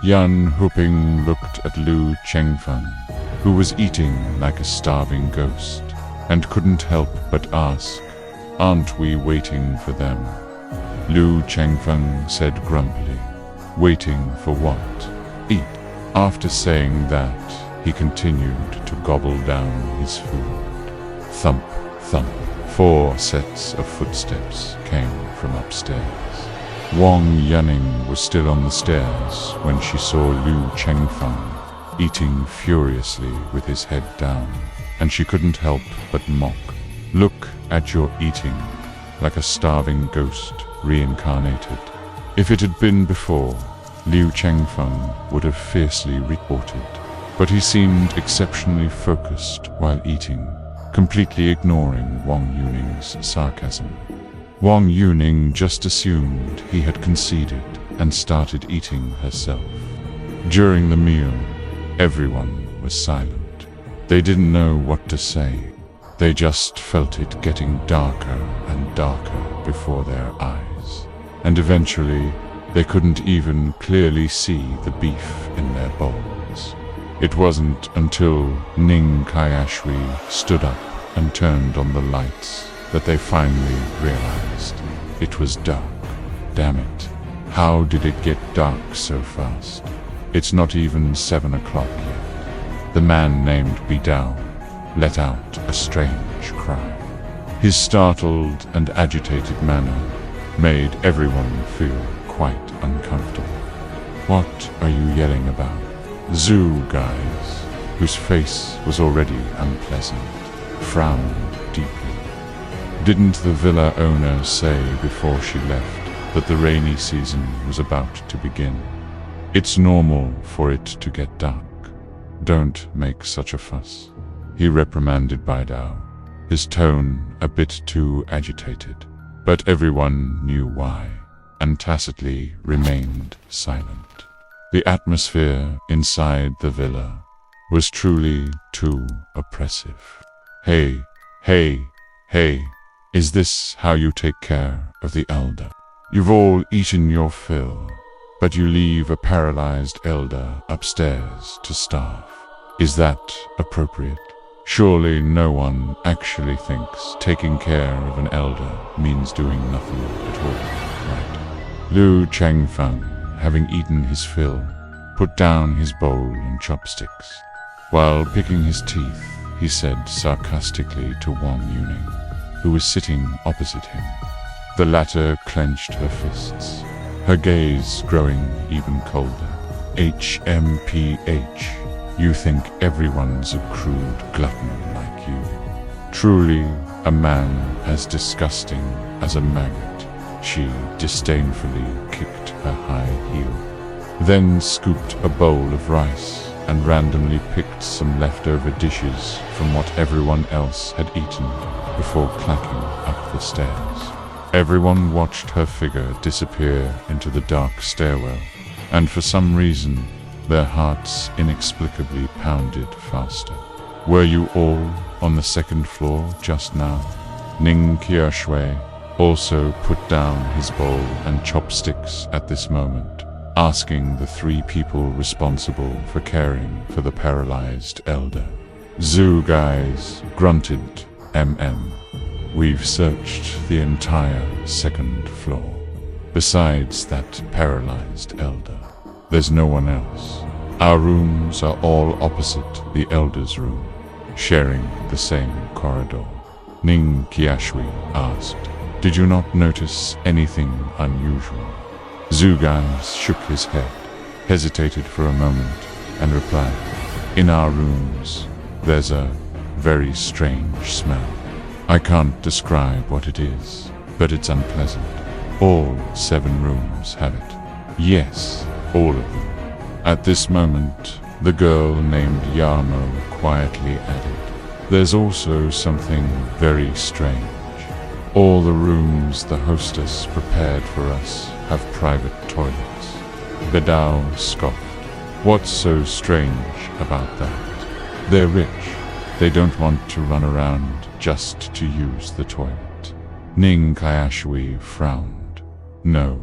Yan Huping looked at Lu Chengfeng, who was eating like a starving ghost, and couldn't help but ask, "Aren't we waiting for them?" Lu Chengfeng said grumpily, "Waiting for what? Eat." After saying that, he continued to gobble down his food. Thump, thump. 4 sets of footsteps came from upstairs. Wang Yuning was still on the stairs when she saw Lu Chengfeng eating furiously with his head down, and she couldn't help but mock. "Look at your eating, like a starving ghost reincarnated." If it had been before, Liu Chengfeng would have fiercely retorted, but he seemed exceptionally focused while eating, completely ignoring Wang Yuning's sarcasm. Wang Yuning just assumed he had conceded and started eating herself. During the meal, everyone was silent. They didn't know what to say. They just felt it getting darker and darker before their eyes, and eventually they couldn't even clearly see the beef in their bowls. It wasn't until Ning Qiushui stood up and turned on the lights that they finally realized it was dark. Damn it. How did it get dark so fast? It's not even 7 o'clock yet. The man named Bidao let out a strange cry. His startled and agitated manner made everyone feel quite uncomfortable. "What are you yelling about?" Zhu Guys, whose face was already unpleasant, frowned deeply. Didn't the villa owner say before she left that the rainy season was about to begin? It's normal for it to get dark. Don't make such a fuss, he reprimanded Bidao, his tone a bit too agitated. But everyone knew why, and tacitly remained silent. The atmosphere inside the villa was truly too oppressive. Hey, is this how you take care of the elder? You've all eaten your fill, but you leave a paralyzed elder upstairs to starve. Is that appropriate? Surely no one actually thinks taking care of an elder means doing nothing at all, right? Lu Chengfeng, having eaten his fill, put down his bowl and chopsticks. While picking his teeth, he said sarcastically to Wang Yuning, who was sitting opposite him. The latter clenched her fists, her gaze growing even colder. HMPH, you think everyone's a crude glutton like you. Truly a man as disgusting as a maggot. She disdainfully kicked her high heel, then scooped a bowl of rice and randomly picked some leftover dishes from what everyone else had eaten before clacking up the stairs. Everyone watched her figure disappear into the dark stairwell, and for some reason, their hearts inexplicably pounded faster. Were you all on the 2nd floor just now? Ning Qiushui also put down his bowl and chopsticks at this moment, asking the 3 people responsible for caring for the paralyzed elder. Zhu Guys grunted, We've searched the entire 2nd floor. Besides that paralyzed elder, there's no one else. Our rooms are all opposite the elder's room, sharing the same corridor. Ning Qiushui asked, "Did you not notice anything unusual?" Zhu Guys shook his head, hesitated for a moment, and replied, "In our rooms, there's a very strange smell. I can't describe what it is, but it's unpleasant. All 7 rooms have it. Yes, all of them." At this moment, the girl named Yamo quietly added, "There's also something very strange. All the rooms the hostess prepared for us have private toilets." Bedao scoffed. "What's so strange about that? They're rich. They don't want to run around just to use the toilet." Ning Qiushui frowned. "No,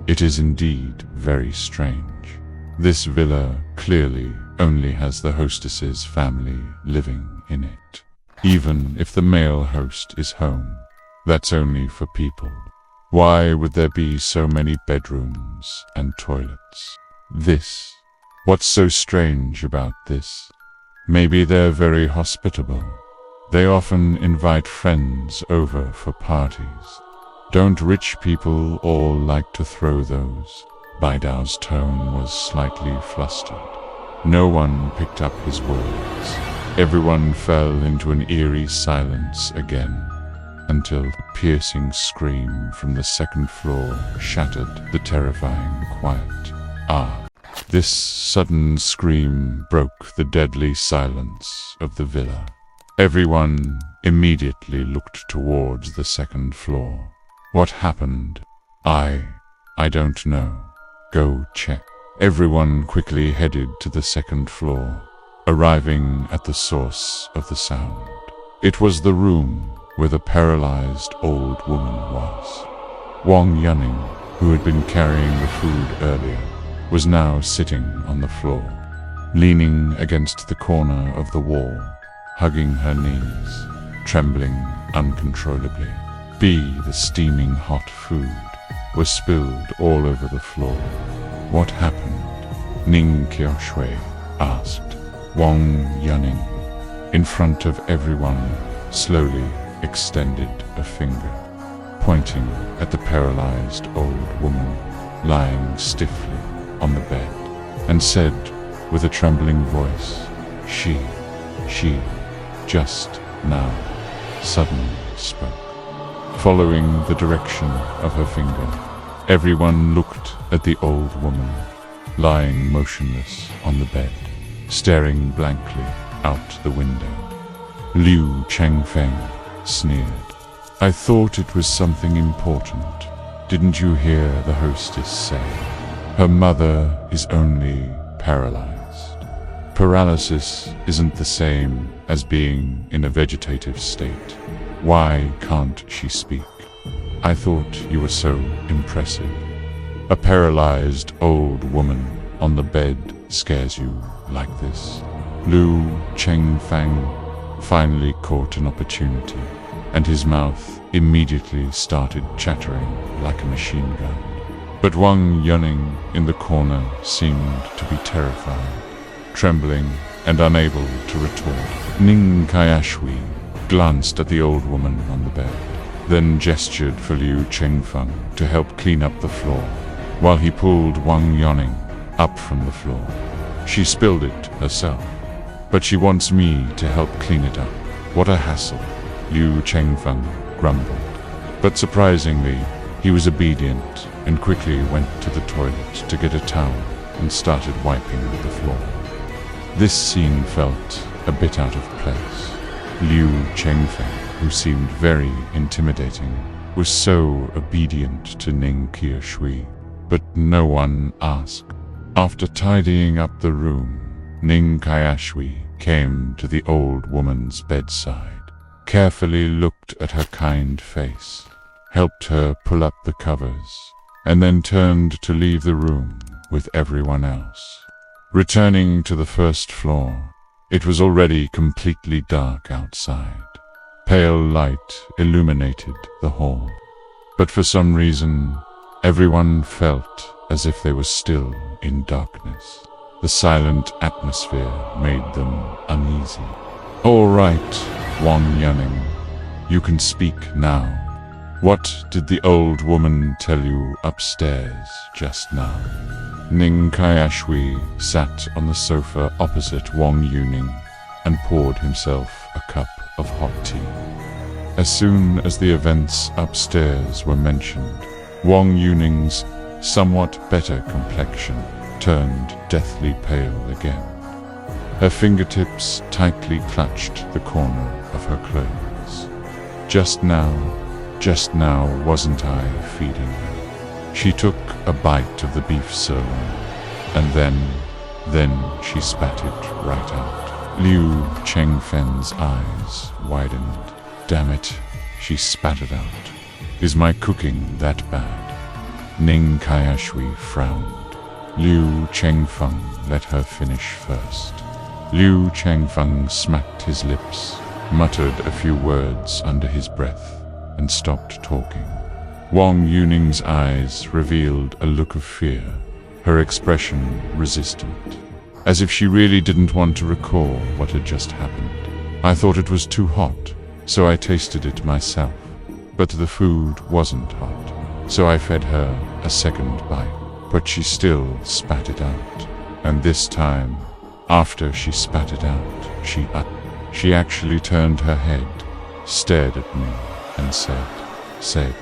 it is indeed very strange. This villa clearly only has the hostess's family living in it. Even if the male host is home, that's only for people. Why would there be so many bedrooms and toilets? What's so strange about this? Maybe they're very hospitable. They often invite friends over for parties. Don't rich people all like to throw those? Baidao's tone was slightly flustered. No one picked up his words. Everyone fell into an eerie silence again, until a piercing scream from the second floor shattered the terrifying quiet. This sudden scream broke the deadly silence of the villa. Everyone immediately looked towards the second floor. What happened? I don't know. Go check. Everyone quickly headed to the second floor, arriving at the source of the sound. It was the room where the paralyzed old woman was. Wang Yunning, who had been carrying the food earlier, was now sitting on the floor, leaning against the corner of the wall, hugging her knees, trembling uncontrollably. The steaming hot food was spilled all over the floor. What happened? Ning Qiushui asked. Wang Yunning, in front of everyone, slowly extended a finger, pointing at the paralyzed old woman lying stiffly on the bed, and said with a trembling voice, She just now suddenly spoke. Following the direction of her finger, everyone looked at the old woman, lying motionless on the bed, staring blankly out the window. Liu Chengfeng sneered. I thought it was something important. Didn't you hear the hostess say? Her mother is only paralyzed. Paralysis isn't the same as being in a vegetative state. Why can't she speak? I thought you were so impressive. A paralyzed old woman on the bed scares you like this. Liu Chengfeng finally caught an opportunity, and his mouth immediately started chattering like a machine gun. But Wang Yunning in the corner seemed to be terrified, trembling and unable to retort. Ning Qiushui glanced at the old woman on the bed, then gestured for Liu Chengfeng to help clean up the floor, while he pulled Wang Yunning up from the floor. She spilled it herself, but she wants me to help clean it up. What a hassle, Liu Chengfeng grumbled. But surprisingly, he was obedient and quickly went to the toilet to get a towel and started wiping the floor. This scene felt a bit out of place. Liu Chengfeng, who seemed very intimidating, was so obedient to Ning Qiushui, but no one asked. After tidying up the room, Ning Qiushui came to the old woman's bedside, carefully looked at her kind face, helped her pull up the covers, and then turned to leave the room with everyone else. Returning to the first floor, it was already completely dark outside. Pale light illuminated the hall, but for some reason, everyone felt as if they were still in darkness. The silent atmosphere made them uneasy. All right, Wang Yunning, you can speak now. What did the old woman tell you upstairs just now? Ning Qiushui sat on the sofa opposite Wang Yunning and poured himself a cup of hot tea. As soon as the events upstairs were mentioned, Wang Yuning's somewhat better complexion turned deathly pale again. Her fingertips tightly clutched the corner of her clothes. Just now wasn't I feeding her? She took a bite of the beef sirloin, and then she spat it right out. Liu Chengfen's eyes widened. Damn it, she spat it out. Is my cooking that bad? Ning Qiushui frowned. Liu Chengfeng let her finish first. Liu Chengfeng smacked his lips, muttered a few words under his breath, and stopped talking. Wang Yuning's eyes revealed a look of fear, her expression resistant, as if she really didn't want to recall what had just happened. I thought it was too hot, so I tasted it myself, but the food wasn't hot, so I fed her a second bite, but she still spat it out, and this time, after she spat it out, she actually turned her head, stared at me, and said.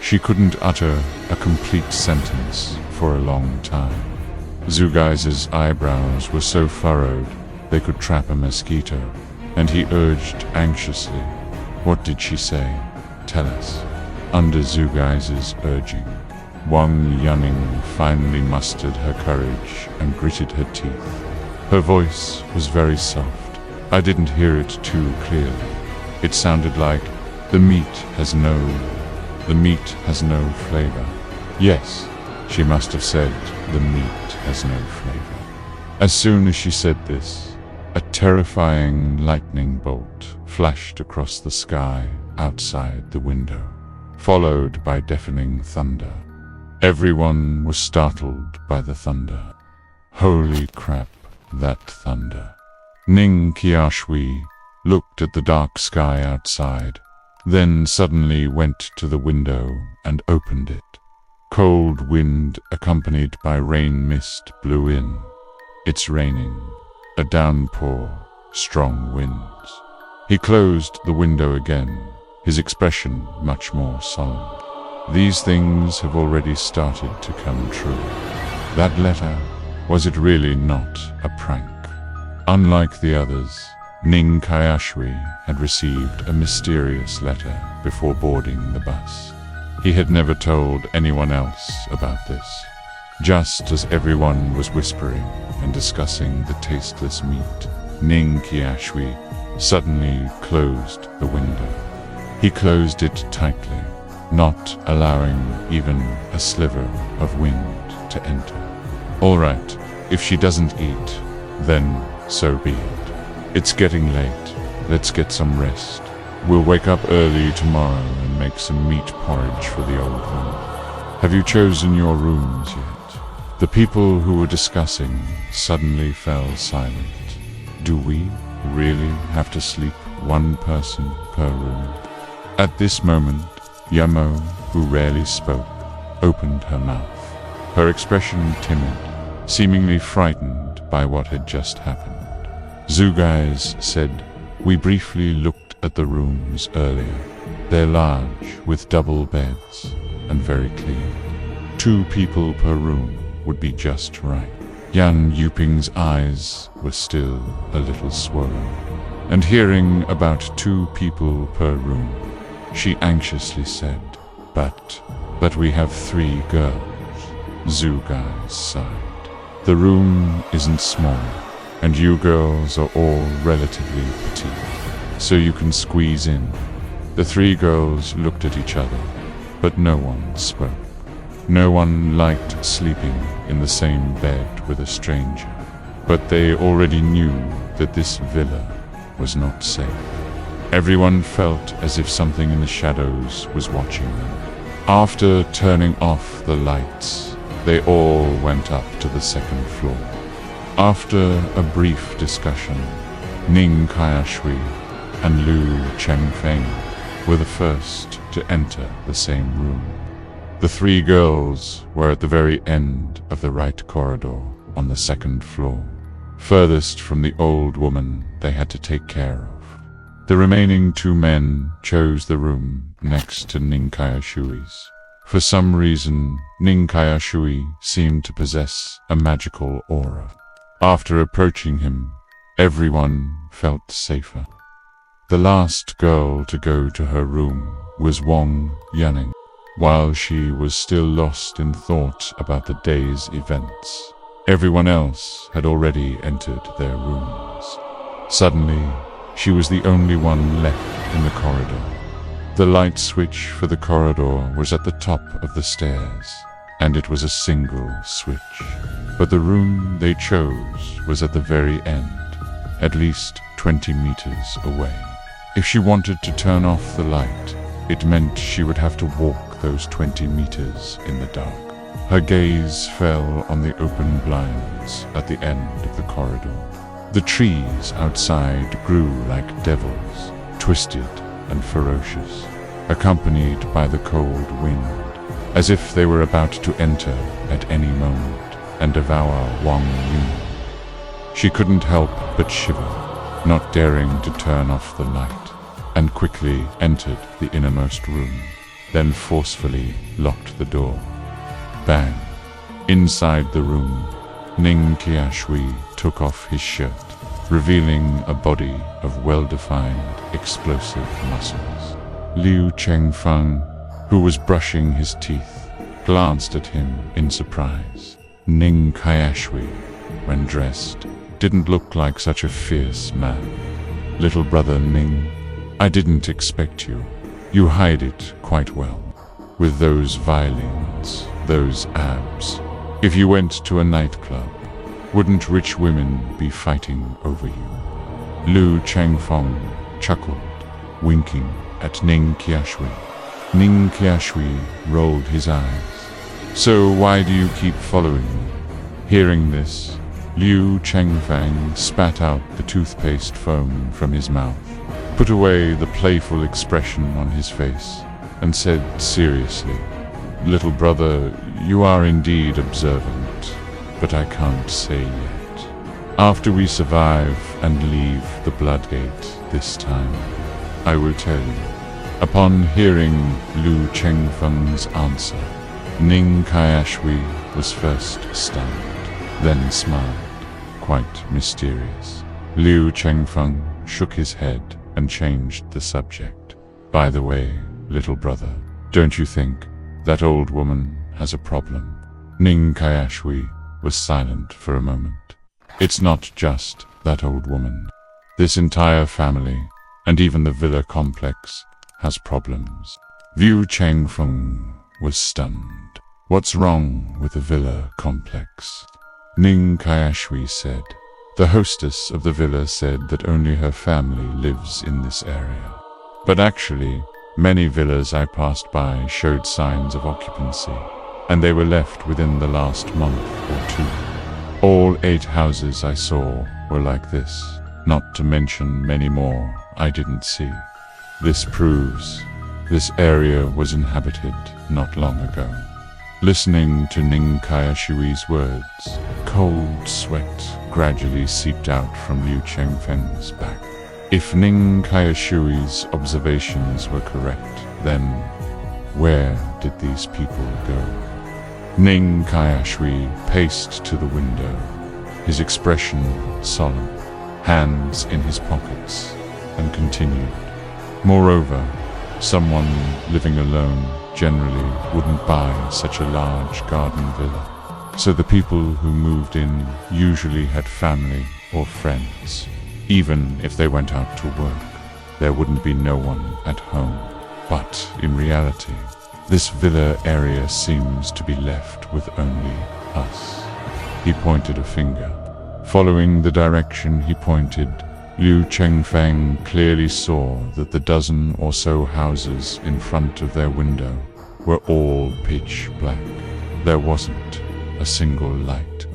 She couldn't utter a complete sentence for a long time. Zugeis's eyebrows were so furrowed they could trap a mosquito, and he urged anxiously, "What did she say? Tell us." Under Zugeis's urging, Wang Yuning finally mustered her courage and gritted her teeth. Her voice was very soft. I didn't hear it too clearly. It sounded like, the meat has no flavor. Yes, she must have said, the meat has no flavor. As soon as she said this, a terrifying lightning bolt flashed across the sky outside the window, followed by deafening thunder. Everyone was startled by the thunder. Holy crap, that thunder. Ning Qiushui looked at the dark sky outside, then suddenly went to the window and opened it. Cold wind accompanied by rain mist blew in. It's raining. A downpour, strong winds. He closed the window again, his expression much more solemn. These things have already started to come true. That letter, was it really not a prank? Unlike the others, Ning Qiushui had received a mysterious letter before boarding the bus. He had never told anyone else about this. Just as everyone was whispering and discussing the tasteless meat, Ning Qiushui suddenly closed the window. He closed it tightly, not allowing even a sliver of wind to enter. All right, if she doesn't eat, then so be it. It's getting late. Let's get some rest. We'll wake up early tomorrow and make some meat porridge for the old woman. Have you chosen your rooms yet? The people who were discussing suddenly fell silent. Do we really have to sleep one person per room? At this moment, Yamo, who rarely spoke, opened her mouth, her expression timid, seemingly frightened by what had just happened. Zugeis said, "We briefly looked at the rooms earlier. They're large, with double beds, and very clean. 2 people per room would be just right." Yan Yuping's eyes were still a little swollen, and hearing about 2 people per room, she anxiously said, But we have 3 girls." Zugeis sighed. "The room isn't small, and you girls are all relatively petite, so you can squeeze in." The 3 girls looked at each other, but no one spoke. No one liked sleeping in the same bed with a stranger, but they already knew that this villa was not safe. Everyone felt as if something in the shadows was watching them. After turning off the lights, they all went up to the 2nd floor. After a brief discussion, Ning Qiushui and Liu Chengfeng were the first to enter the same room. The 3 girls were at the very end of the right corridor on the 2nd floor, furthest from the old woman they had to take care of. The remaining 2 men chose the room next to Ning Qiushui's. For some reason, Ning Qiushui seemed to possess a magical aura. After approaching him, everyone felt safer. The last girl to go to her room was Wang Yuning. While she was still lost in thought about the day's events, everyone else had already entered their rooms. Suddenly, she was the only one left in the corridor. The light switch for the corridor was at the top of the stairs, and it was a single switch. But the room they chose was at the very end, at least 20 meters away. If she wanted to turn off the light, it meant she would have to walk those 20 meters in the dark. Her gaze fell on the open blinds at the end of the corridor. The trees outside grew like devils, twisted and ferocious, accompanied by the cold wind, as if they were about to enter at any moment and devour Wang Yun. She couldn't help but shiver, not daring to turn off the light, and quickly entered the innermost room, then forcefully locked the door. Bang! Inside the room, Ning Qiushui took off his shirt, revealing a body of well-defined, explosive muscles. Liu Chengfeng, who was brushing his teeth, glanced at him in surprise. Ning Qiushui, when dressed, didn't look like such a fierce man. Little brother Ning, I didn't expect you. You hide it quite well. With those violins, those abs. If you went to a nightclub, wouldn't rich women be fighting over you? Liu Chengfeng chuckled, winking at Ning Qiushui. Ning Qiushui rolled his eyes. So why do you keep following me? Hearing this, Liu Chengfeng spat out the toothpaste foam from his mouth, put away the playful expression on his face, and said seriously, "Little brother, you are indeed observant, but I can't say yet. After we survive and leave the Bloodgate this time, I will tell you." Upon hearing Liu Chengfeng's answer, Ning Qiushui was first stunned, then smiled, quite mysterious. Liu Chengfeng shook his head and changed the subject. "By the way, little brother, don't you think that old woman has a problem?" Ning Qiushui was silent for a moment. "It's not just that old woman. This entire family, and even the villa complex, has problems." Liu Chengfeng was stunned. "What's wrong with the villa complex?" Ning Qiushui said. "The hostess of the villa said that only her family lives in this area. But actually, many villas I passed by showed signs of occupancy, and they were left within the last month or two. All 8 houses I saw were like this, not to mention many more I didn't see. This proves this area was inhabited not long ago." Listening to Ning Qiushui's words, cold sweat gradually seeped out from Liu Chengfeng's back. If Ning Qiushui's observations were correct, then where did these people go? Ning Qiushui paced to the window, his expression solemn, hands in his pockets, and continued. "Moreover, someone living alone generally wouldn't buy such a large garden villa. So the people who moved in usually had family or friends. Even if they went out to work, there wouldn't be no one at home. But in reality, this villa area seems to be left with only us." He pointed a finger. Following the direction he pointed, Liu Chengfeng clearly saw that the dozen or so houses in front of their window were all pitch black. There wasn't a single light.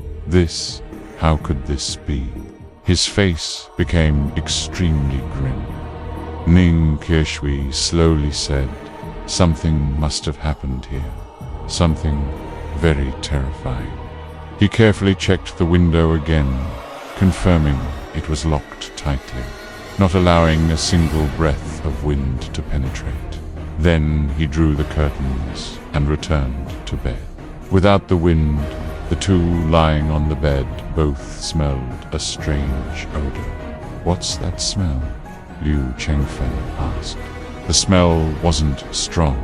How could this be? His face became extremely grim. Ning Qiushui slowly said, "Something must have happened here. Something very terrifying." He carefully checked the window again, confirming it was locked tightly, not allowing a single breath of wind to penetrate. Then he drew the curtains and returned to bed. Without the wind, the two lying on the bed both smelled a strange odor. "What's that smell?" Liu Chengfeng asked. The smell wasn't strong,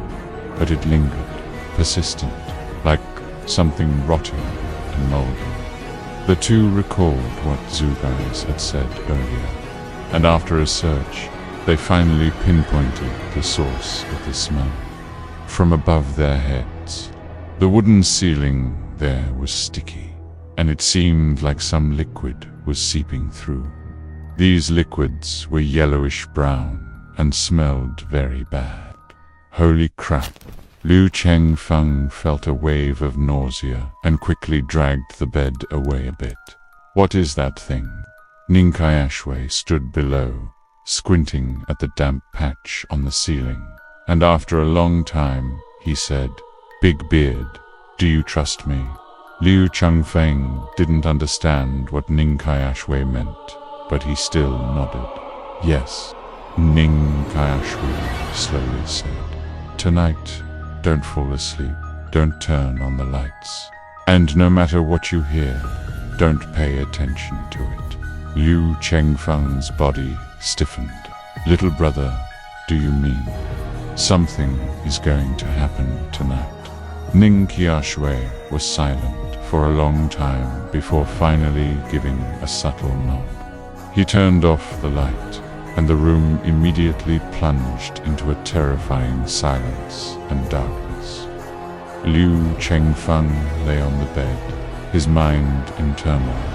but it lingered, persistent, like something rotting and molding. The two recalled what Zugais had said earlier, and after a search, they finally pinpointed the source of the smell. From above their heads, The wooden ceiling there was sticky, and it seemed like some liquid was seeping through. These liquids were yellowish brown and smelled very bad. Holy crap! Liu Chengfeng felt a wave of nausea and quickly dragged the bed away a bit. What is that thing? Ning Qiushui stood below, squinting at the damp patch on the ceiling, and after a long time, he said, "Big beard, do you trust me?" Liu Chengfeng didn't understand what Ning Qiushui meant, but he still nodded. "Yes," Ning Qiushui slowly said. "Tonight, don't fall asleep, don't turn on the lights, and no matter what you hear, don't pay attention to it." Liu Chengfeng's body stiffened. "Little brother, do you mean something is going to happen tonight?" Ning Qiushui was silent for a long time before finally giving a subtle nod. He turned off the light, and the room immediately plunged into a terrifying silence and darkness. Liu Chengfeng lay on the bed, his mind in turmoil,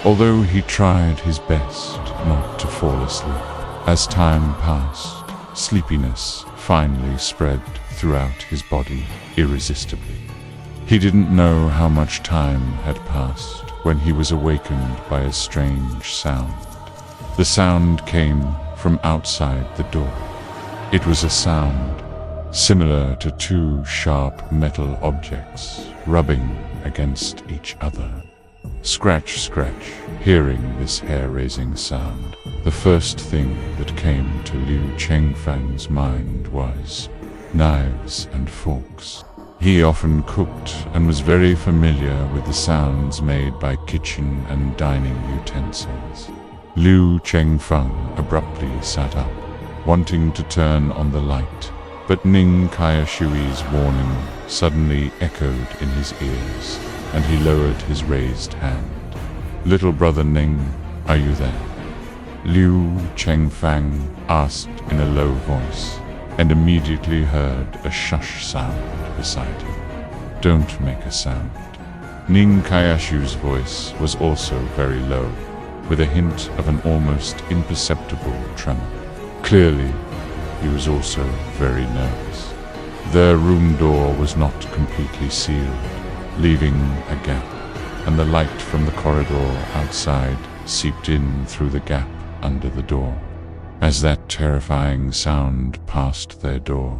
although he tried his best not to fall asleep. As time passed, sleepiness finally spread throughout his body irresistibly. He didn't know how much time had passed when he was awakened by a strange sound. The sound came from outside the door. It was a sound similar to two sharp metal objects rubbing against each other. Scratch, scratch. Hearing this hair-raising sound, the first thing that came to Liu Chengfeng's mind was knives and forks. He often cooked and was very familiar with the sounds made by kitchen and dining utensils. Liu Chengfeng abruptly sat up, wanting to turn on the light, but Ning Qiushui's warning suddenly echoed in his ears, and he lowered his raised hand. "Little brother Ning, are you there?" Liu Chengfeng asked in a low voice, and immediately heard a shush sound beside him. "Don't make a sound." Ning Qiushui's voice was also very low, with a hint of an almost imperceptible tremor. Clearly, he was also very nervous. Their room door was not completely sealed, leaving a gap, and the light from the corridor outside seeped in through the gap under the door. As that terrifying sound passed their door,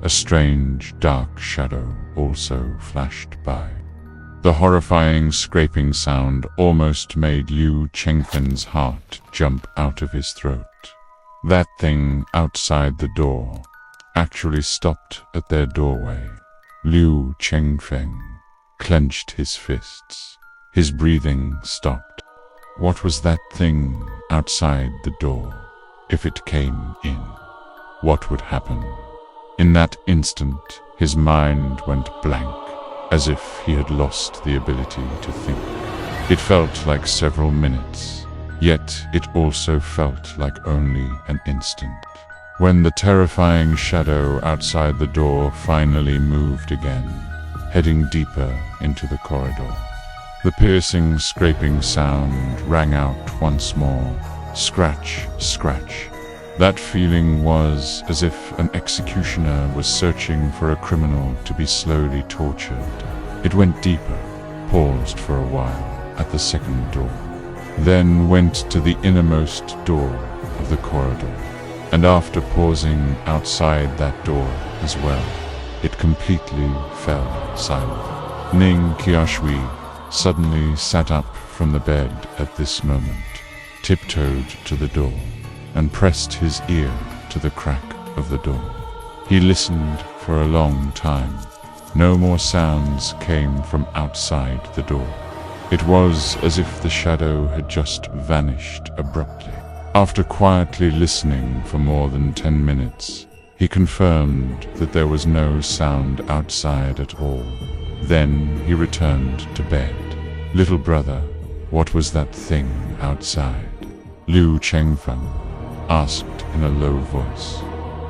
a strange, dark shadow also flashed by. The horrifying scraping sound almost made Liu Chengfeng's heart jump out of his throat. That thing outside the door actually stopped at their doorway. Liu Chengfeng clenched his fists. His breathing stopped. What was that thing outside the door? If it came in, what would happen? In that instant, his mind went blank, as if he had lost the ability to think. It felt like several minutes, yet it also felt like only an instant. When the terrifying shadow outside the door finally moved again, heading deeper into the corridor, the piercing, scraping sound rang out once more. Scratch, scratch. That feeling was as if an executioner was searching for a criminal to be slowly tortured. It went deeper, paused for a while at the second door, then went to the innermost door of the corridor, and after pausing outside that door as well, it completely fell silent. Ning Qiushui suddenly sat up from the bed at this moment, tiptoed to the door, and pressed his ear to the crack of the door. He listened for a long time. No more sounds came from outside the door. It was as if the shadow had just vanished abruptly. After quietly listening for more than 10 minutes, he confirmed that there was no sound outside at all. Then he returned to bed. "Little brother, what was that thing outside?" Liu Chengfeng asked in a low voice.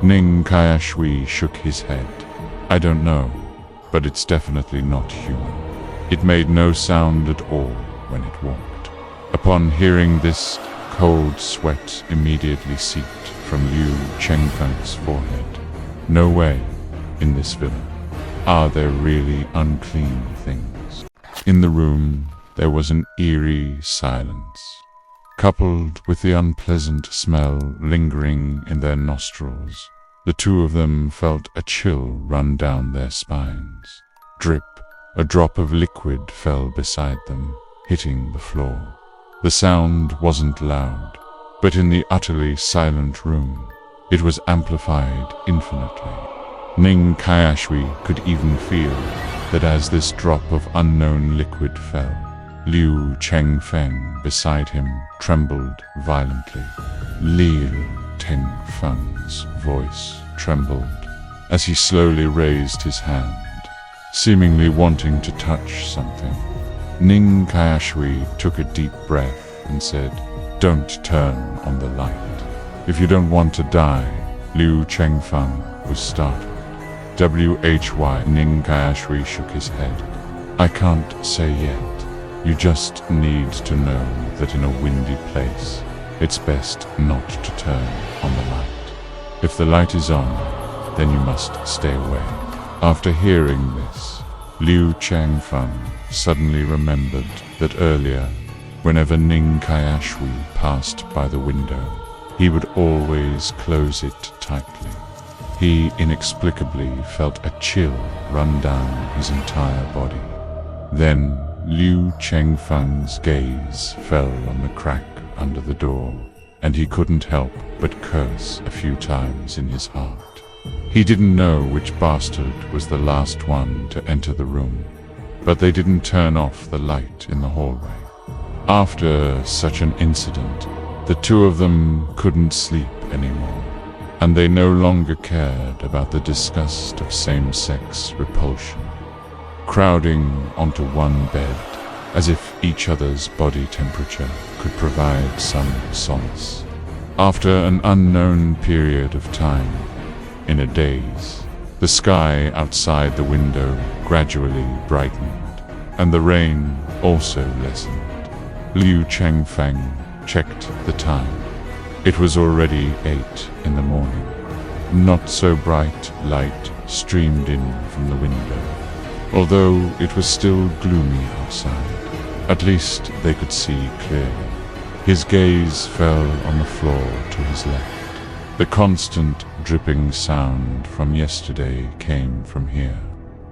Ning Qiushui shook his head. "I don't know. but it's definitely not human. It made no sound at all when it walked. Upon hearing this, cold sweat immediately seeped from Liu Chengfeng's forehead. No way, in this villa, are there really unclean things. In the room, there was an eerie silence, coupled with the unpleasant smell lingering in their nostrils. The two of them felt a chill run down their spines. Drip, a drop of liquid fell beside them, hitting the floor. The sound wasn't loud, but in the utterly silent room, it was amplified infinitely. Ning Qiushui could even feel that as this drop of unknown liquid fell, Liu Chengfeng beside him trembled violently. Liu Chengfeng's voice trembled as he slowly raised his hand, seemingly wanting to touch something. Ning Qiushui took a deep breath and said, "Don't turn on the light. If you don't want to die." Liu Chengfeng was startled. Why? Ning Qiushui shook his head. "I can't say yet. You just need to know that in a windy place, it's best not to turn on the light. If the light is on, then you must stay away." After hearing this, Liu Chengfeng suddenly remembered that earlier, whenever Ning Qiushui passed by the window, he would always close it tightly. He inexplicably felt a chill run down his entire body. Then Liu Chengfeng's gaze fell on the crack under the door, and he couldn't help but curse a few times in his heart. He didn't know which bastard was the last one to enter the room, but they didn't turn off the light in the hallway. After such an incident, the two of them couldn't sleep anymore, and they no longer cared about the disgust of same-sex repulsion. Crowding onto one bed, as if each other's body temperature could provide some solace. After an unknown period of time, in a daze, the sky outside the window gradually brightened, and the rain also lessened. Liu Chengfeng checked the time. It was already 8 in the morning. Not so bright light streamed in from the window, although it was still gloomy outside. At least they could see clearly. His gaze fell on the floor to his left. The constant dripping sound from yesterday came from here.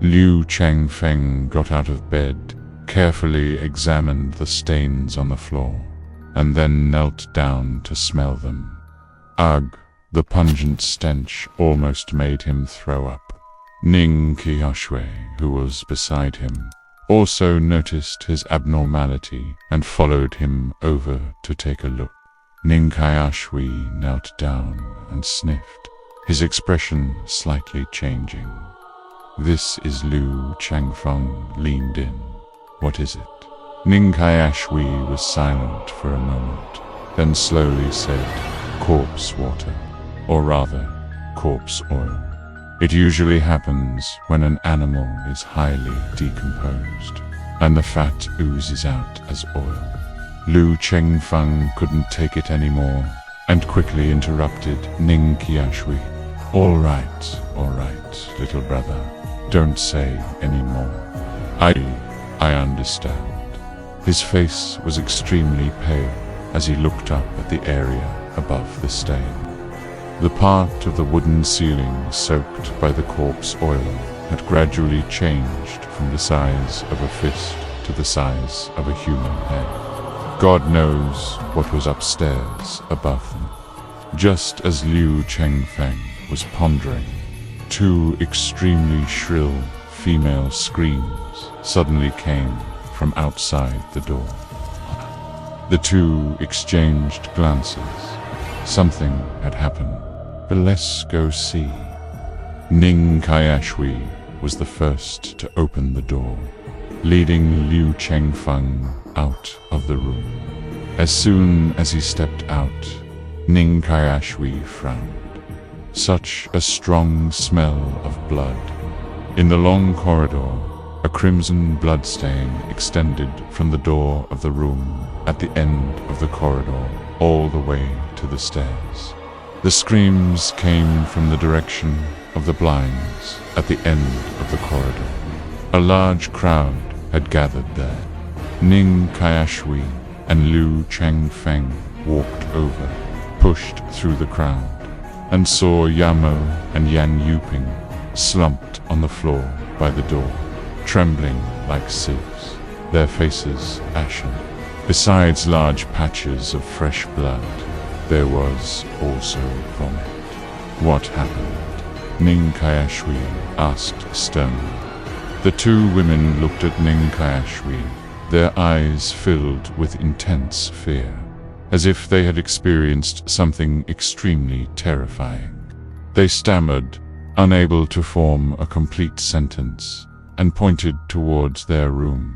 Liu Chengfeng got out of bed, carefully examined the stains on the floor, and then knelt down to smell them. Ugh, the pungent stench almost made him throw up. Ning Qiushui, who was beside him, also noticed his abnormality and followed him over to take a look. Ning Qiushui knelt down and sniffed, his expression slightly changing. "This is Liu Chengfeng," leaned in. "What is it?" Ning Qiushui was silent for a moment, then slowly said, "Corpse water, or rather, corpse oil. It usually happens when an animal is highly decomposed, and the fat oozes out as oil." Liu Chengfeng couldn't take it anymore, and quickly interrupted Ning Qiushui. All right, little brother, don't say any more. I understand." His face was extremely pale as he looked up at the area above the stain. The part of the wooden ceiling soaked by the corpse oil had gradually changed from the size of a fist to the size of a human head. God knows what was upstairs above them. Just as Liu Chengfeng was pondering, 2 extremely shrill female screams suddenly came from outside the door. The two exchanged glances. Something had happened, but let's go see. Ning Qiushui was the first to open the door, leading Liu Chengfeng out of the room. As soon as he stepped out, Ning Qiushui frowned. Such a strong smell of blood. In the long corridor, a crimson bloodstain extended from the door of the room at the end of the corridor all the way to the stairs. The screams came from the direction of the blinds at the end of the corridor. A large crowd had gathered there. Ning Qiushui and Liu Changfeng walked over, pushed through the crowd, and saw Yamo and Yan Yuping slumped on the floor by the door, trembling like sieves, their faces ashen. Besides large patches of fresh blood, there was also vomit. What happened? Ning Qiushui asked sternly. The two women looked at Ning Qiushui, their eyes filled with intense fear, as if they had experienced something extremely terrifying. They stammered, unable to form a complete sentence, and pointed towards their room,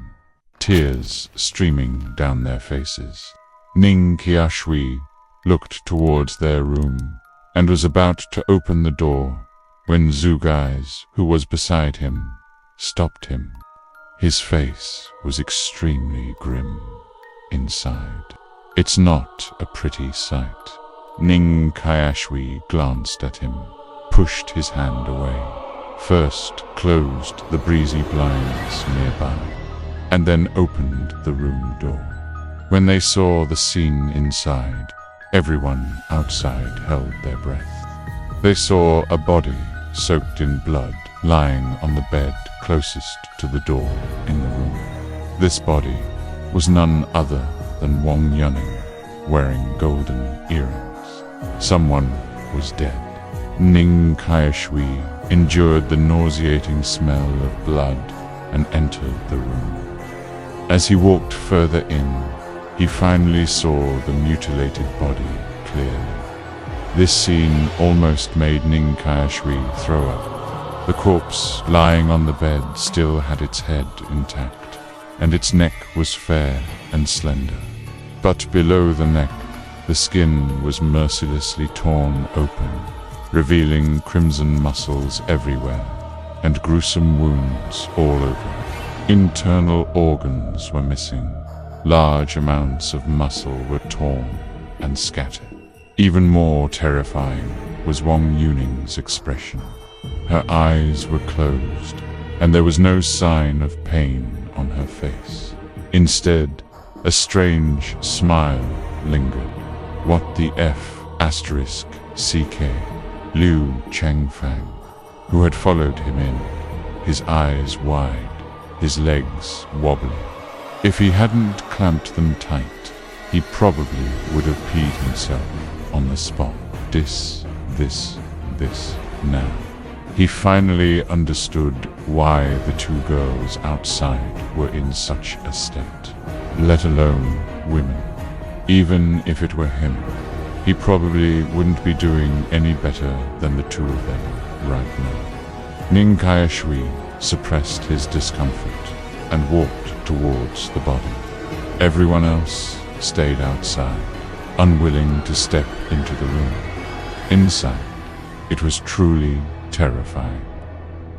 tears streaming down their faces. Ning Qiushui looked towards their room and was about to open the door when Zugais, who was beside him, stopped him. His face was extremely grim inside. It's not a pretty sight. Ning Qiushui glanced at him, pushed his hand away, first closed the breezy blinds nearby, and then opened the room door. When they saw the scene inside, everyone outside held their breath. They saw a body soaked in blood lying on the bed closest to the door in the room. This body was none other than Wang Yuning, wearing golden earrings. Someone was dead. Ning Qiushui endured the nauseating smell of blood and entered the room. As he walked further in, he finally saw the mutilated body clearly. This scene almost made Ning Qiushui throw up. The corpse lying on the bed still had its head intact, and its neck was fair and slender. But below the neck, the skin was mercilessly torn open, revealing crimson muscles everywhere and gruesome wounds all over. Internal organs were missing. Large amounts of muscle were torn and scattered. Even more terrifying was Wang Yuning's expression. Her eyes were closed, and there was no sign of pain on her face. Instead, a strange smile lingered. What the F***CK? Liu Changfeng, who had followed him in, his eyes wide, his legs wobbly. If he hadn't clamped them tight, he probably would have peed himself on the spot. This, now. He finally understood why the two girls outside were in such a state, let alone women. Even if it were him, he probably wouldn't be doing any better than the two of them right now. Ning Qiushui suppressed his discomfort and walked towards the body. Everyone else stayed outside, unwilling to step into the room. Inside, it was truly terrifying.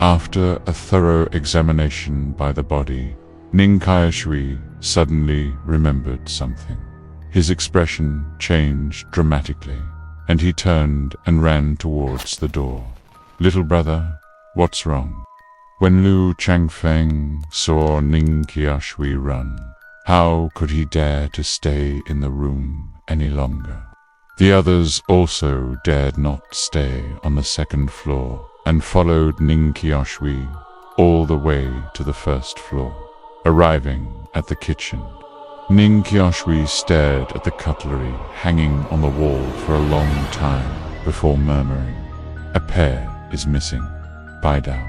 After a thorough examination by the body, Ning Qiushui suddenly remembered something. His expression changed dramatically, and he turned and ran towards the door. "Little brother, what's wrong?" When Liu Changfeng saw Ning Qiushui run, how could he dare to stay in the room any longer? The others also dared not stay on the second floor and followed Ning Qiushui all the way to the first floor. Arriving at the kitchen, Ning Qiushui stared at the cutlery hanging on the wall for a long time before murmuring, "A pear is missing." Bai Dao,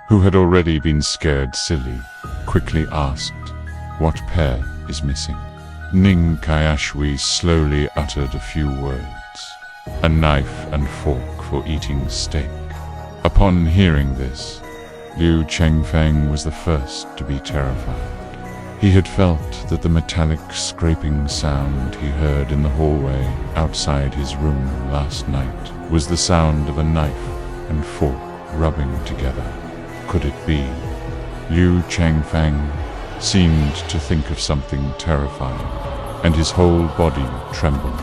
who had already been scared silly, quickly asked, "What pear is missing?" Ning Qiushui slowly uttered a few words, "A knife and fork for eating steak." Upon hearing this, Liu Changfeng was the first to be terrified. He had felt that the metallic scraping sound he heard in the hallway outside his room last night was the sound of a knife and fork rubbing together. could it be? Liu Changfang seemed to think of something terrifying, and his whole body trembled.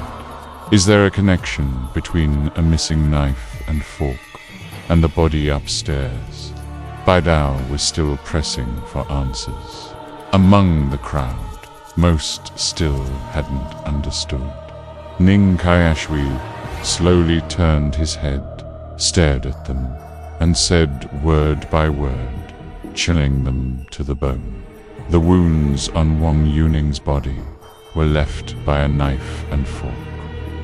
Is there a connection between a missing knife and fork and the body upstairs? Bai Dao was still pressing for answers. Among the crowd, most still hadn't understood. Ning Qiushui slowly turned his head, stared at them, and said word by word, chilling them to the bone. The wounds on Wang Yuning's body were left by a knife and fork.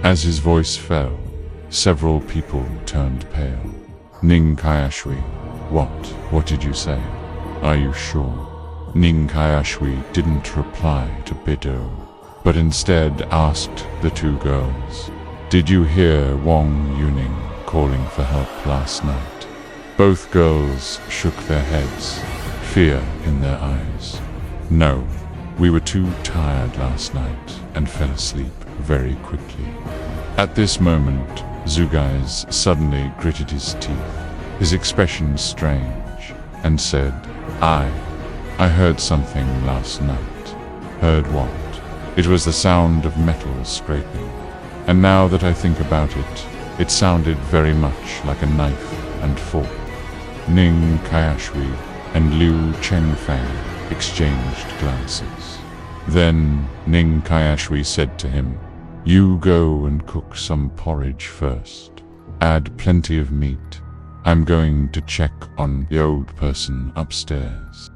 As his voice fell, several people turned pale. Ning Qiushui, what did you say? Are you sure? Ning Qiushui didn't reply to Bido, but instead asked the two girls, did you hear Wang Yuning calling for help last night? Both girls shook their heads, fear in their eyes. No, we were too tired last night and fell asleep very quickly. At this moment, Zugais suddenly gritted his teeth, his expression strange, and said, I heard something last night. Heard what? It was the sound of metal scraping, and now that I think about it, it sounded very much like a knife and fork. Ning Qiushui and Liu Chengfang exchanged glances. Then Ning Qiushui said to him, you go and cook some porridge first. Add plenty of meat. I'm going to check on the old person upstairs.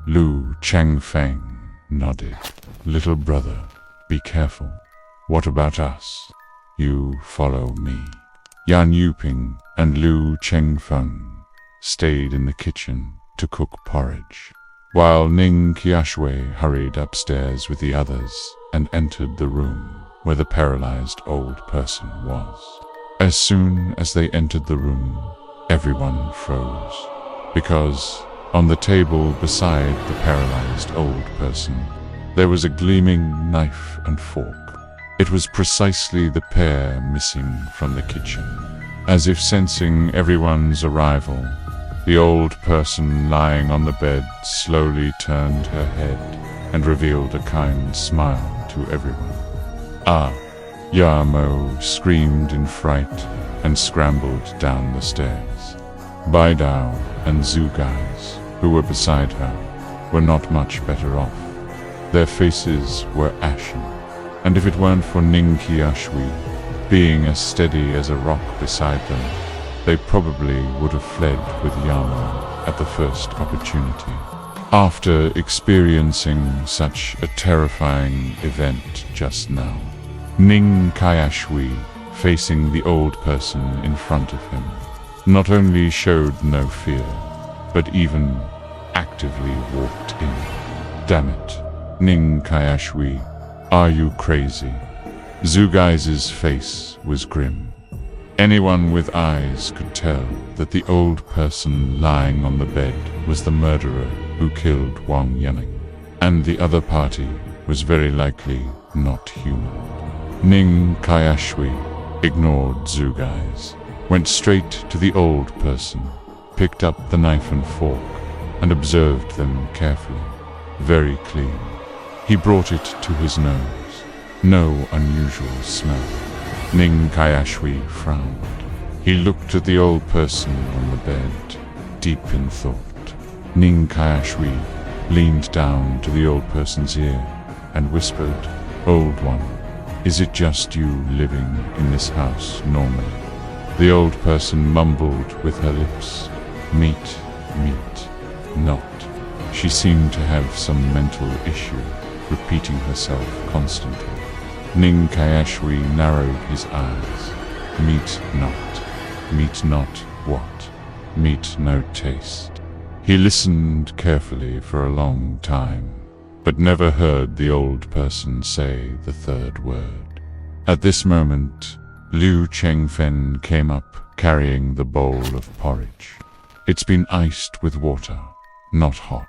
Liu Chengfeng nodded. Little brother, be careful. What about us? You follow me. Yan Yuping and Liu Chengfeng stayed in the kitchen to cook porridge, while Ning Qiushui hurried upstairs with the others and entered the room where the paralyzed old person was. As soon as they entered the room, everyone froze, because on the table beside the paralyzed old person, there was a gleaming knife and fork. It was precisely the pair missing from the kitchen. As if sensing everyone's arrival, the old person lying on the bed slowly turned her head and revealed a kind smile to everyone. Ah! Yamo screamed in fright and scrambled down the stairs. Bai Dao and Zugais, who were beside her, were not much better off. Their faces were ashen, and if it weren't for Ning Qiushui being as steady as a rock beside them, they probably would have fled with Yamo at the first opportunity. After experiencing such a terrifying event just now, Ning Qiushui, facing the old person in front of him, not only showed no fear, but even actively walked in. Damn it, Ning Qiushui, are you crazy? Zugais' face was grim. Anyone with eyes could tell that the old person lying on the bed was the murderer who killed Wang Yuning, and the other party was very likely not human. Ning Qiushui ignored Zugais, went straight to the old person, picked up the knife and fork, and observed them carefully. Very clean. He brought it to his nose. No unusual smell. Ning Qiushui frowned. He looked at the old person on the bed, deep in thought. Ning Qiushui leaned down to the old person's ear and whispered, Old one, is it just you living in this house normally? The old person mumbled with her lips, meat, not. She seemed to have some mental issue, repeating herself constantly. Ning Qiushui narrowed his eyes. Meat not what? Meat no taste. He listened carefully for a long time, but never heard the old person say the third word. At this moment, Liu Chengfen came up carrying the bowl of porridge. It's been iced with water, not hot.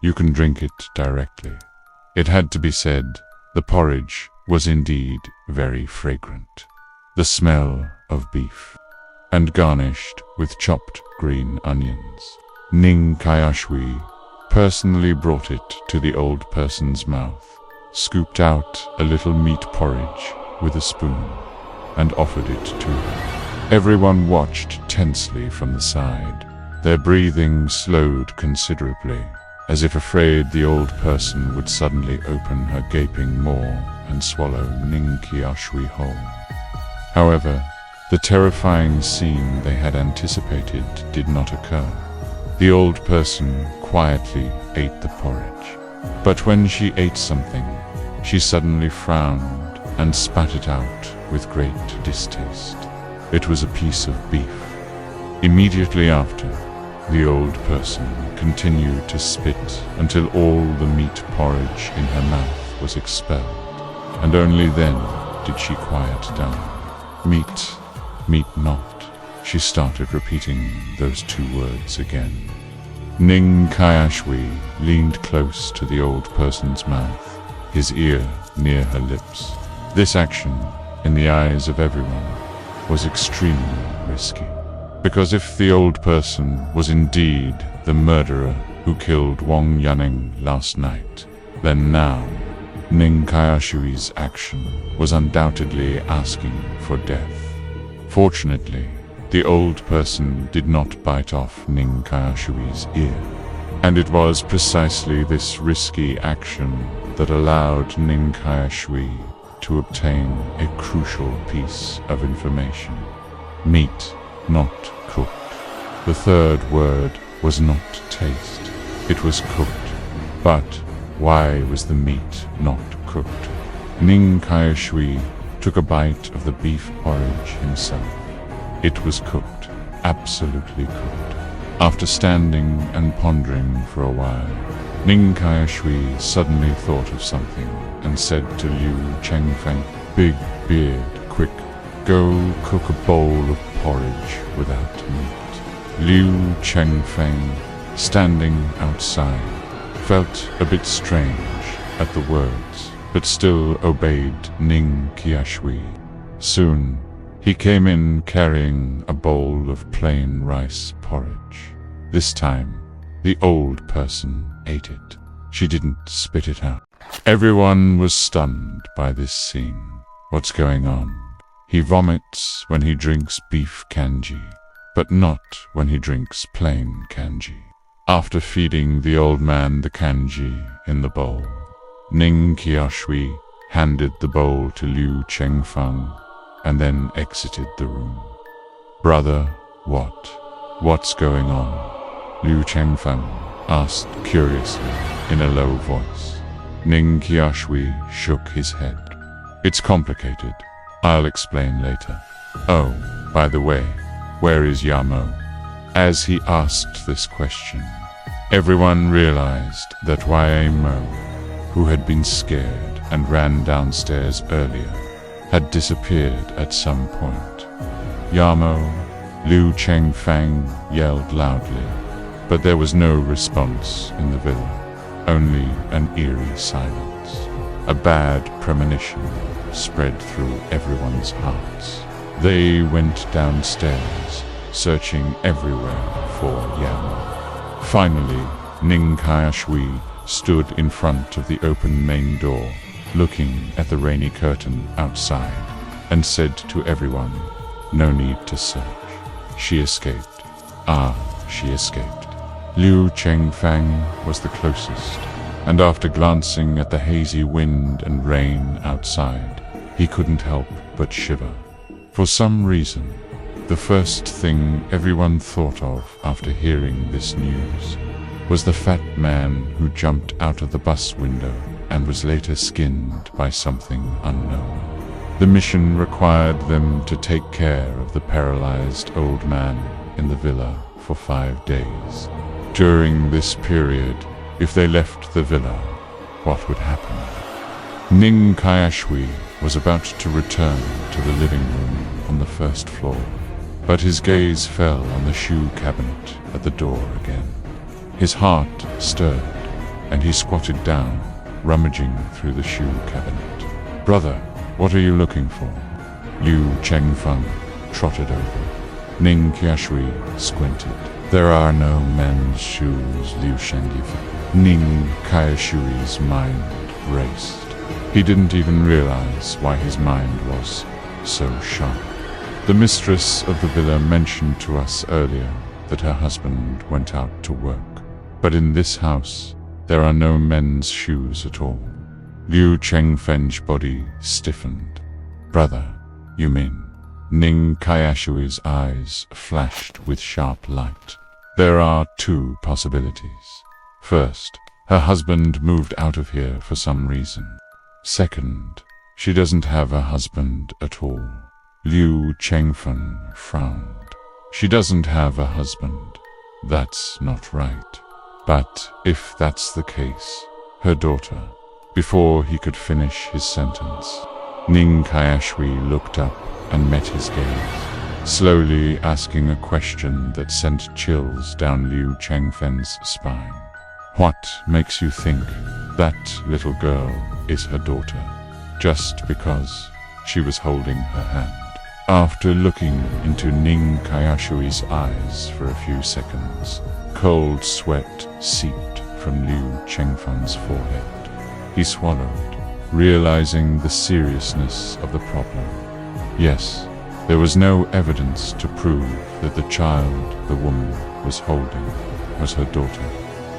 You can drink it directly. It had to be said, the porridge was indeed very fragrant. The smell of beef, and garnished with chopped green onions. Ning Qiushui personally brought it to the old person's mouth, scooped out a little meat porridge with a spoon, and offered it to her. Everyone watched tensely from the side. Their breathing slowed considerably, as if afraid the old person would suddenly open her gaping maw and swallow Ning Qiushui whole. However, the terrifying scene they had anticipated did not occur. The old person quietly ate the porridge, but when she ate something, she suddenly frowned and spat it out with great distaste. It was a piece of beef. Immediately after, the old person continued to spit until all the meat porridge in her mouth was expelled, and only then did she quiet down. Meat, meat not. She started repeating those two words again. Ning Qiushui leaned close to the old person's mouth, his ear near her lips. This action, in the eyes of everyone, was extremely risky. Because if the old person was indeed the murderer who killed Wang Yanning last night, then now, Ning Qiushui's action was undoubtedly asking for death. Fortunately, the old person did not bite off Ning Qiushui's ear, and it was precisely this risky action that allowed Ning Qiushui to obtain a crucial piece of information. Meat not cooked. The third word was not taste. It was cooked. But why was the meat not cooked? Ning Qiushui took a bite of the beef porridge himself. It was cooked, absolutely cooked. After standing and pondering for a while, Ning Qiushui suddenly thought of something and said to Liu Chengfeng, "Big beard, quick, go cook a bowl of porridge without meat." Liu Chengfeng, standing outside, felt a bit strange at the words, but still obeyed Ning Qiushui. Soon, he came in carrying a bowl of plain rice porridge. This time, the old person ate it. She didn't spit it out. Everyone was stunned by this scene. What's going on? He vomits when he drinks beef kanji, but not when he drinks plain kanji. After feeding the old man the kanji in the bowl, Ning Qiushui handed the bowl to Liu Chengfeng and then exited the room. "Brother, what's going on?" Liu Chengfeng asked curiously in a low voice. Ning Qiushui shook his head. "It's complicated. I'll explain later. Oh, by the way, where is Yamo?" As he asked this question, everyone realized that Yamo, who had been scared and ran downstairs earlier, had disappeared at some point. "Yamo," Liu Chengfeng yelled loudly, but there was no response in the villa, only an eerie silence. A bad premonition spread through everyone's hearts. They went downstairs, searching everywhere for Yamo. Finally, Ning Qiushui stood in front of the open main door, looking at the rainy curtain outside, and said to everyone, "No need to search. She escaped. She escaped." Liu Chengfeng was the closest, and after glancing at the hazy wind and rain outside, he couldn't help but shiver. For some reason, the first thing everyone thought of after hearing this news was the fat man who jumped out of the bus window and was later skinned by something unknown. The mission required them to take care of the paralyzed old man in the villa for 5 days. During this period, if they left the villa, what would happen? Ning Qiushui was about to return to the living room on the first floor, but his gaze fell on the shoe cabinet at the door again. His heart stirred, and he squatted down, rummaging through the shoe cabinet. "Brother, what are you looking for?" Liu Chengfeng trotted over. Ning Qiushui squinted. There are no men's shoes, Liu Shengyifeng. Ning Qiushui's mind raced. He didn't even realize why his mind was so sharp. The mistress of the villa mentioned to us earlier that her husband went out to work. But in this house, there are no men's shoes at all. Liu Chengfeng's body stiffened. Brother, you mean? Ning Qiushui's eyes flashed with sharp light. There are two possibilities. First, her husband moved out of here for some reason. Second, she doesn't have a husband at all. Liu Chengfen frowned. She doesn't have a husband. That's not right. But if that's the case, her daughter. Before he could finish his sentence, Ning Qiushui looked up and met his gaze, slowly asking a question that sent chills down Liu Chengfen's spine. What makes you think that little girl is her daughter, just because she was holding her hand? After looking into Ning Qiushui's eyes for a few seconds, cold sweat seeped from Liu Chengfen's forehead. He swallowed, realizing the seriousness of the problem. Yes, there was no evidence to prove that the child the woman was holding was her daughter.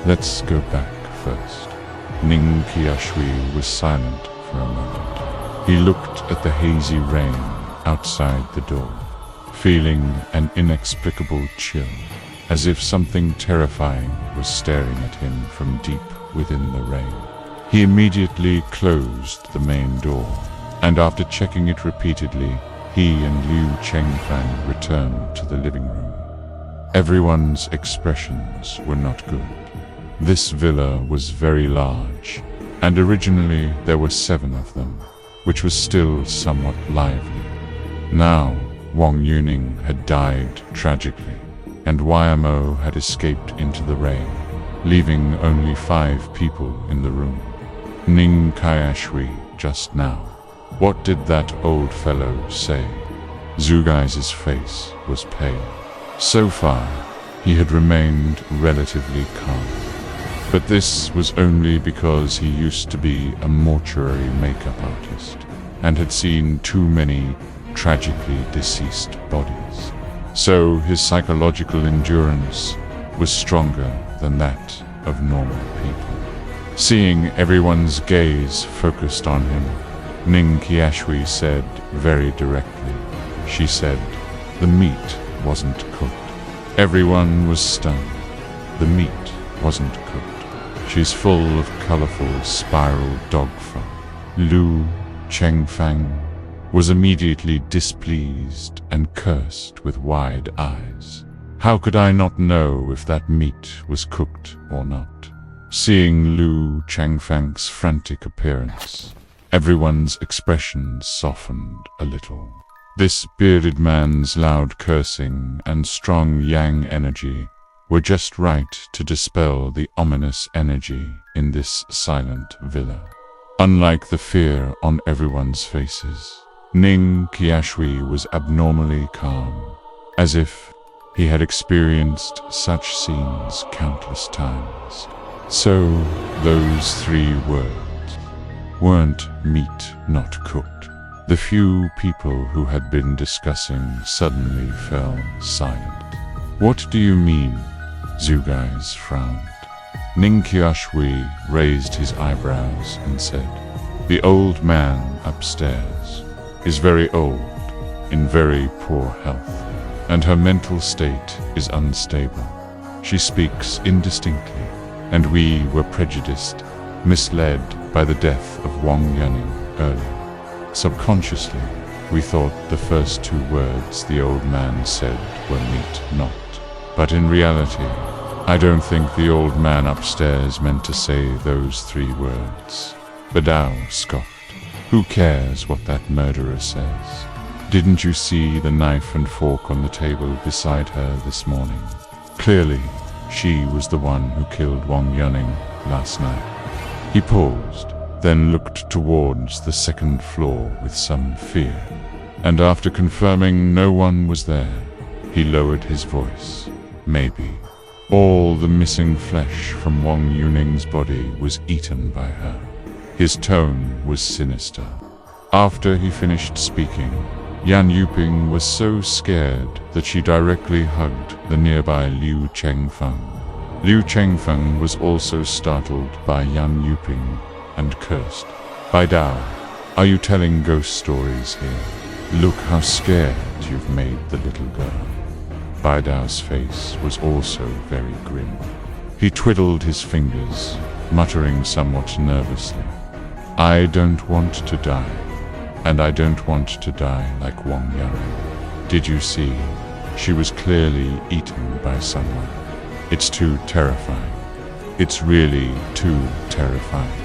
Let's go back first. Ning Qiushui was silent for a moment. He looked at the hazy rain outside the door, feeling an inexplicable chill, as if something terrifying was staring at him from deep within the rain. He immediately closed the main door, and after checking it repeatedly, he and Liu Chengfeng returned to the living room. Everyone's expressions were not good. This villa was very large, and originally there were 7 of them, which was still somewhat lively. Now, Wang Yuning had died tragically, and YMO had escaped into the rain, leaving only 5 people in the room. Ning Qiushui just now. What did that old fellow say? Zhu Gai's face was pale. So far, he had remained relatively calm. But this was only because he used to be a mortuary makeup artist and had seen too many tragically deceased bodies. So his psychological endurance was stronger than that of normal people. Seeing everyone's gaze focused on him, Ning Qiushui said very directly. She said, "The meat wasn't cooked." Everyone was stunned. The meat wasn't cooked. She's full of colorful spiral dog fur. Liu Chengfeng was immediately displeased and cursed with wide eyes. How could I not know if that meat was cooked or not? Seeing Liu Chengfeng's frantic appearance, everyone's expressions softened a little. This bearded man's loud cursing and strong yang energy were just right to dispel the ominous energy in this silent villa. Unlike the fear on everyone's faces, Ning Qiushui was abnormally calm, as if he had experienced such scenes countless times. So those 3 words weren't meat not cooked. The few people who had been discussing suddenly fell silent. What do you mean? Zhu Gai's frowned. Ning Qiushui raised his eyebrows and said, "The old man upstairs is very old, in very poor health, and her mental state is unstable. She speaks indistinctly, and we were prejudiced, misled by the death of Wang Yuning earlier. Subconsciously, we thought the first 2 words the old man said were meat not. But in reality, I don't think the old man upstairs meant to say those 3 words." Badao scoffed. "Who cares what that murderer says? Didn't you see the knife and fork on the table beside her this morning? Clearly, she was the one who killed Wang Yuning last night." He paused, then looked towards the 2nd floor with some fear, and after confirming no one was there, he lowered his voice. "Maybe All the missing flesh from Wang Yuning's body was eaten by her. His tone was sinister. After he finished speaking, Yan Yuping was so scared that she directly hugged the nearby Liu Chengfeng. Liu Chengfeng was also startled by Yan Yuping and cursed. "Bai Dao, are you telling ghost stories here? Look how scared you've made the little girl." Bai Dao's face was also very grim. He twiddled his fingers, muttering somewhat nervously, "I don't want to die, and I don't want to die like Wang Yang. Did you see? She was clearly eaten by someone. It's too terrifying. It's really too terrifying."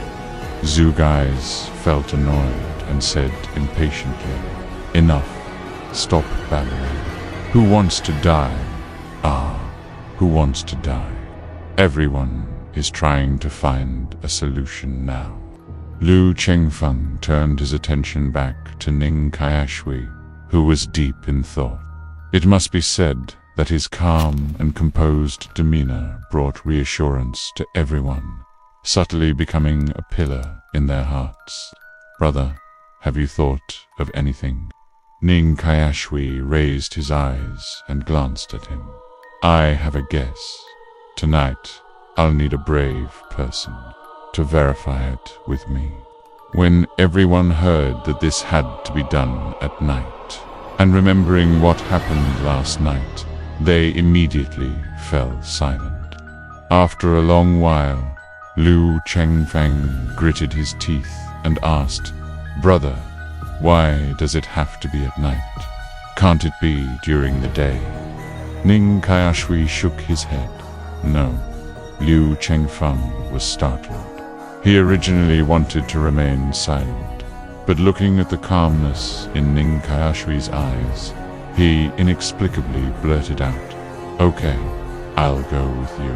Zhu Guys felt annoyed and said impatiently, "Enough. Stop babbling. Who wants to die? Who wants to die? Everyone is trying to find a solution now." Liu Chengfeng turned his attention back to Ning Qiushui, who was deep in thought. It must be said that his calm and composed demeanor brought reassurance to everyone, subtly becoming a pillar in their hearts. "Brother, have you thought of anything?" Ning Qiushui raised his eyes and glanced at him. "I have a guess. Tonight, I'll need a brave person to verify it with me." When everyone heard that this had to be done at night, and remembering what happened last night, they immediately fell silent. After a long while, Liu Chengfeng gritted his teeth and asked, "Brother, why does it have to be at night? Can't it be during the day?" Ning Qiushui shook his head. No. Liu Chengfeng was startled. He originally wanted to remain silent, but looking at the calmness in Ning Qiushui's eyes, he inexplicably blurted out, "Okay, I'll go with you."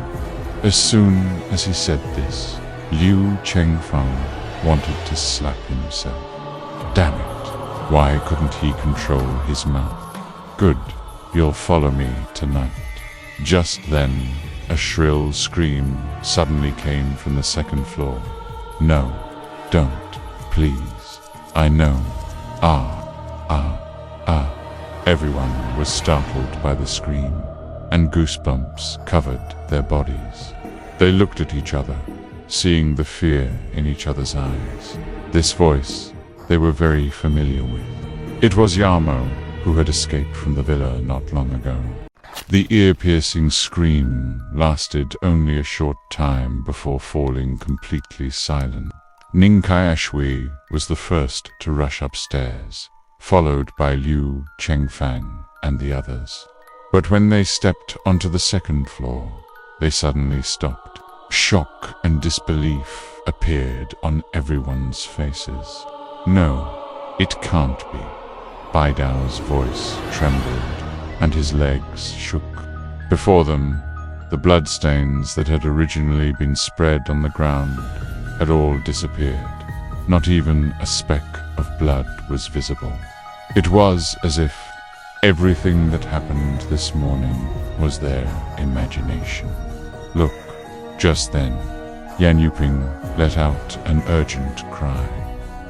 As soon as he said this, Liu Chengfeng wanted to slap himself. Damn it, why couldn't he control his mouth? "Good, you'll follow me tonight." Just then, a shrill scream suddenly came from the second floor. "No, don't, please. I know. Everyone was startled by the scream, and goosebumps covered their bodies. They looked at each other, seeing the fear in each other's eyes. This voice they were very familiar with. It was Yamo, who had escaped from the villa not long ago. The ear-piercing scream lasted only a short time before falling completely silent. Ning Qiushui was the first to rush upstairs, followed by Liu Chengfeng and the others. But when they stepped onto the second floor, they suddenly stopped. Shock and disbelief appeared on everyone's faces. "No, it can't be." Bai Dao's voice trembled, and his legs shook. Before them, the bloodstains that had originally been spread on the ground had all disappeared. Not even a speck of blood was visible. It was as if everything that happened this morning was their imagination. Look, just then, Yan Yuping let out an urgent cry,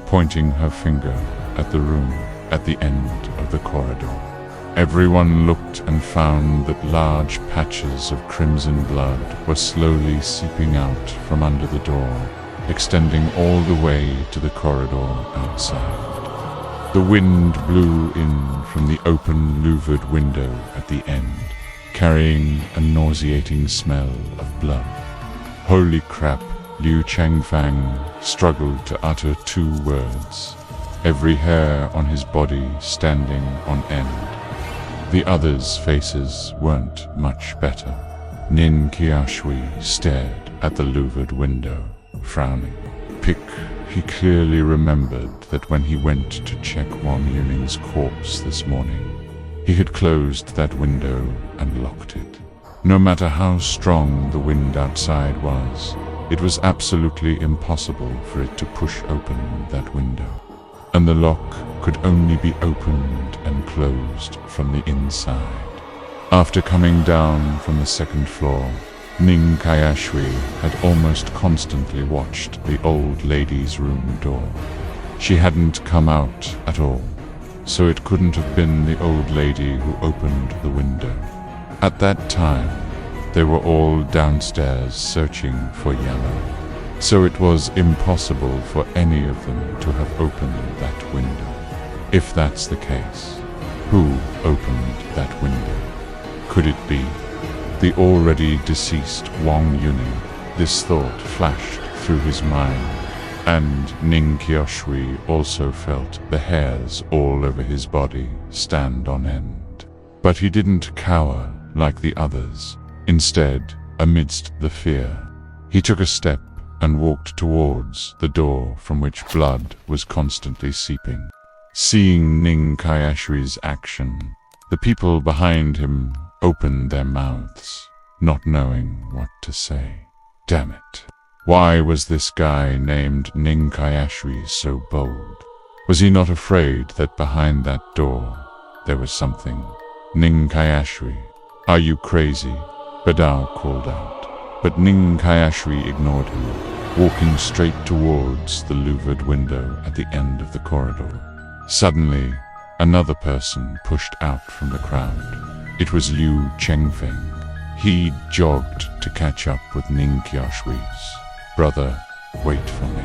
pointing her finger at the room at the end of the corridor. Everyone looked and found that large patches of crimson blood were slowly seeping out from under the door, extending all the way to the corridor outside. The wind blew in from the open louvered window at the end, carrying a nauseating smell of blood. Holy crap! Liu Chengfeng struggled to utter 2 words, every hair on his body standing on end. The others' faces weren't much better. Ning Qiushui stared at the louvered window, frowning. He clearly remembered that when he went to check Wang Yuning's corpse this morning, he had closed that window and locked it. No matter how strong the wind outside was, it was absolutely impossible for it to push open that window, and the lock could only be opened and closed from the inside. After coming down from the second floor, Ning Qiushui had almost constantly watched the old lady's room door. She hadn't come out at all, so it couldn't have been the old lady who opened the window. At that time, they were all downstairs searching for Yamo, so it was impossible for any of them to have opened that window. If that's the case, who opened that window? Could it be the already deceased Wang Yuning? This thought flashed through his mind, and Ning Qiushui also felt the hairs all over his body stand on end. But he didn't cower like the others. Instead, amidst the fear, he took a step and walked towards the door from which blood was constantly seeping. Seeing Ning Qiushui's action, the people behind him opened their mouths, not knowing what to say. Damn it. Why was this guy named Ning Qiushui so bold? Was he not afraid that behind that door there was something? Ning Qiushui, are you crazy? Badao called out, but Ning Qiushui ignored him, walking straight towards the louvered window at the end of the corridor. Suddenly, another person pushed out from the crowd. It was Liu Chengfeng. He jogged to catch up with Ning Qiushui's. Brother, wait for me.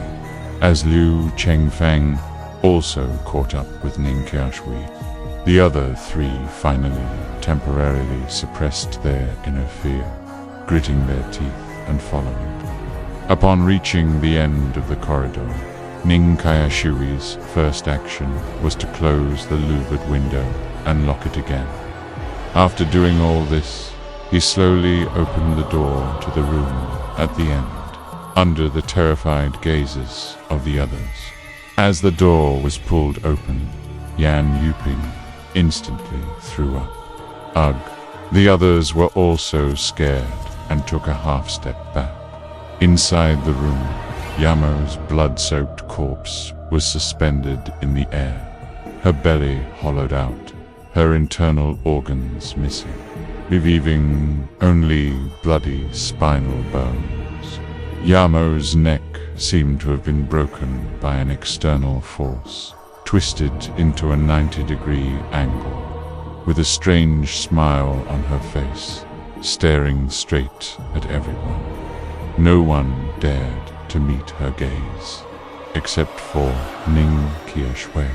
As Liu Chengfeng also caught up with Ning Qiushui, the other three finally temporarily suppressed their inner fear, gritting their teeth and following. Upon reaching the end of the corridor, Ning Qiushui's first action was to close the louvered window and lock it again. After doing all this, he slowly opened the door to the room at the end, under the terrified gazes of the others. As the door was pulled open, Yan Yuping instantly threw up. Ugh! The others were also scared and took a half-step back. Inside the room, Yamo's blood-soaked corpse was suspended in the air, her belly hollowed out, her internal organs missing, leaving only bloody spinal bones. Yamo's neck seemed to have been broken by an external force, twisted into a 90-degree angle, with a strange smile on her face, staring straight at everyone. No one dared to meet her gaze, except for Ning Qiushui.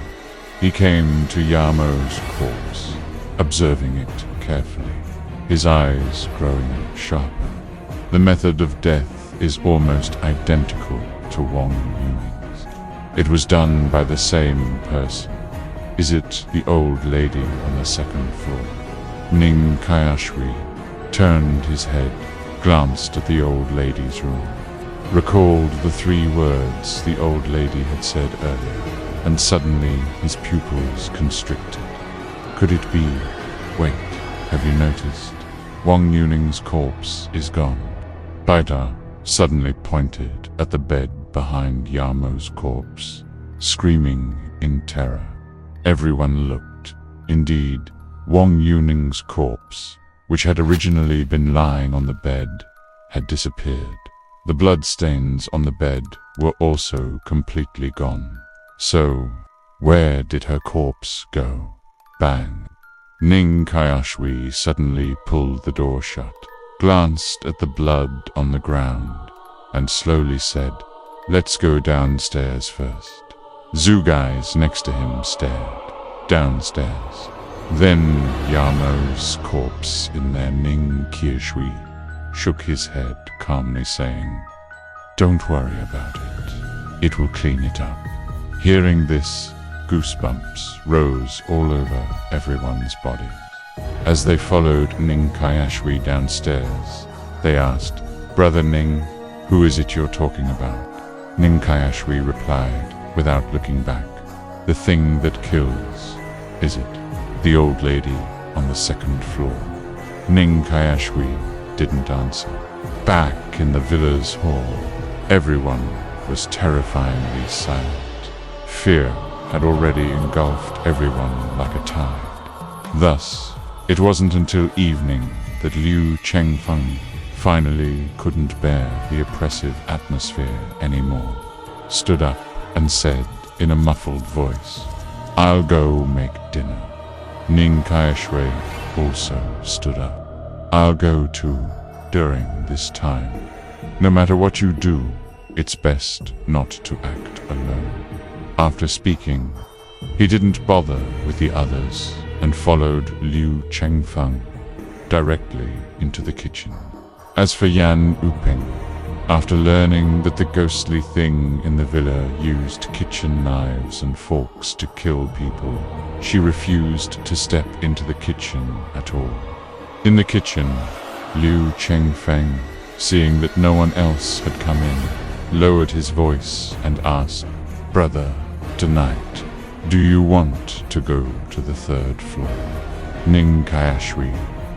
He came to Yamo's corpse, observing it carefully, his eyes growing sharper. The method of death is almost identical to Wang Yuning's. It was done by the same person. Is it the old lady on the second floor? Ning Qiushui turned his head, glanced at the old lady's room, recalled the 3 words the old lady had said earlier, and suddenly his pupils constricted. Could it be? Wait, have you noticed? Wang Yuning's corpse is gone. Baida suddenly pointed at the bed behind Yamo's corpse, screaming in terror. Everyone looked. Indeed, Wang Yuning's corpse, which had originally been lying on the bed, had disappeared. The bloodstains on the bed were also completely gone. So, where did her corpse go? Bang! Ning Qiushui suddenly pulled the door shut, glanced at the blood on the ground, and slowly said, "Let's go downstairs first." Zhu guys next to him stared. Downstairs. Then Yamo's corpse in there, Ning Qiushui shook his head, calmly saying, "Don't worry about it. It will clean it up." Hearing this, goosebumps rose all over everyone's bodies. As they followed Ning Qiushui downstairs, they asked, "Brother Ning, who is it you're talking about?" Ning Qiushui replied, without looking back, "The thing that kills. Is it the old lady on the second floor?" Ning Qiushui didn't answer. Back in the villa's hall, everyone was terrifyingly silent. Fear had already engulfed everyone like a tide. Thus, It wasn't until evening that Liu Chengfeng finally couldn't bear the oppressive atmosphere anymore, stood up and said in a muffled voice, "I'll go make dinner." Ning Qiushui also stood up. "I'll go too during this time. No matter what you do, it's best not to act alone." After speaking, he didn't bother with the others and followed Liu Chengfeng directly into the kitchen. As for Yan Uping, after learning that the ghostly thing in the villa used kitchen knives and forks to kill people, she refused to step into the kitchen at all. In the kitchen, Liu Chengfeng, seeing that no one else had come in, lowered his voice and asked, "Brother, tonight, do you want to go to the 3rd floor?" Ning Qiushui,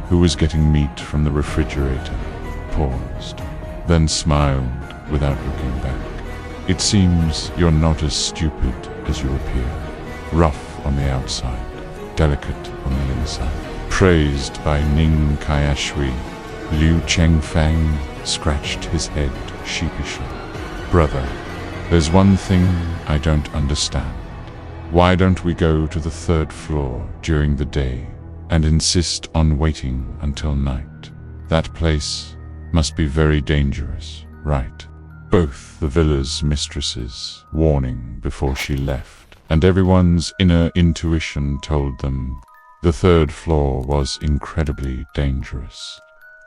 who was getting meat from the refrigerator, paused, then smiled without looking back. "It seems you're not as stupid as you appear. Rough on the outside, delicate on the inside." Praised by Ning Qiushui, Liu Chengfeng scratched his head sheepishly. "Brother, there's one thing I don't understand. Why don't we go to the 3rd floor during the day and insist on waiting until night? That place must be very dangerous, right?" Both the villa's mistresses warning before she left, and everyone's inner intuition told them the 3rd floor was incredibly dangerous.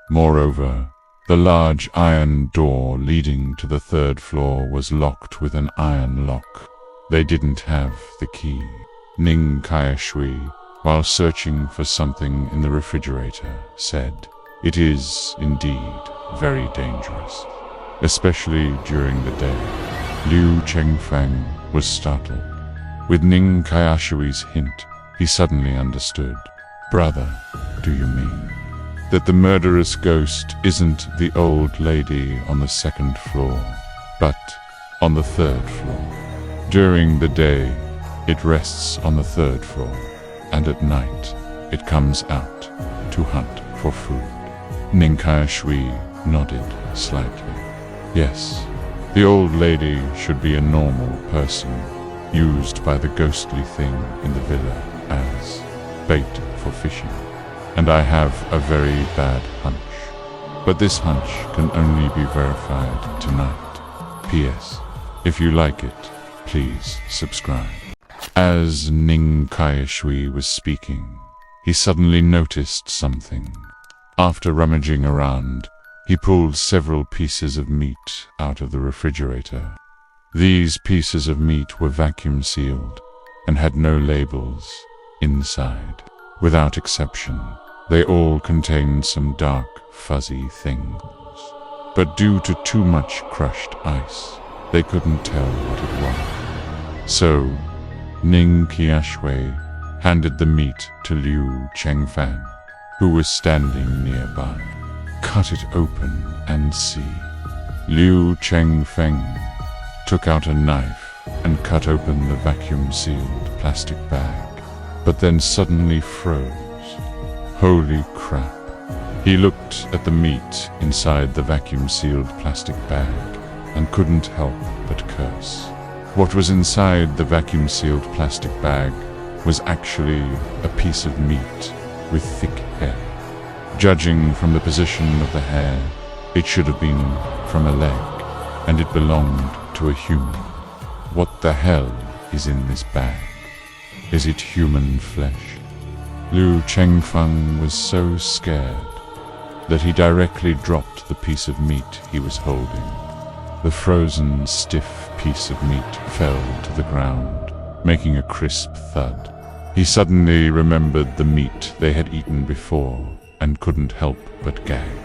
Moreover, the large iron door leading to the 3rd floor was locked with an iron lock. They didn't have the key. Ning Qiushui, while searching for something in the refrigerator, said, "It is indeed very dangerous, especially during the day." Liu Chengfeng was startled. With Ning Qiushui's hint, he suddenly understood. "Brother, do you mean that the murderous ghost isn't the old lady on the 2nd floor, but on the 3rd floor? During the day, it rests on the 3rd floor, and at night, it comes out to hunt for food." Ning Qiushui nodded slightly. "Yes, the old lady should be a normal person, used by the ghostly thing in the villa as bait for fishing. And I have a very bad hunch. But this hunch can only be verified tonight. P.S. If you like it, please subscribe." As Ning Qiushui was speaking, he suddenly noticed something. After rummaging around, he pulled several pieces of meat out of the refrigerator. These pieces of meat were vacuum sealed and had no labels inside. Without exception, they all contained some dark, fuzzy things. But due to too much crushed ice, they couldn't tell what it was. So, Ning Qiushui handed the meat to Liu Chengfeng, who was standing nearby. "Cut it open and see." Liu Chengfeng took out a knife and cut open the vacuum-sealed plastic bag, but then suddenly froze. Holy crap. He looked at the meat inside the vacuum-sealed plastic bag and couldn't help but curse. What was inside the vacuum-sealed plastic bag was actually a piece of meat with thick hair. Judging from the position of the hair, it should have been from a leg, and it belonged to a human. What the hell is in this bag? Is it human flesh? Liu Chengfeng was so scared that he directly dropped the piece of meat he was holding. The frozen, stiff piece of meat fell to the ground, making a crisp thud. He suddenly remembered the meat they had eaten before and couldn't help but gag.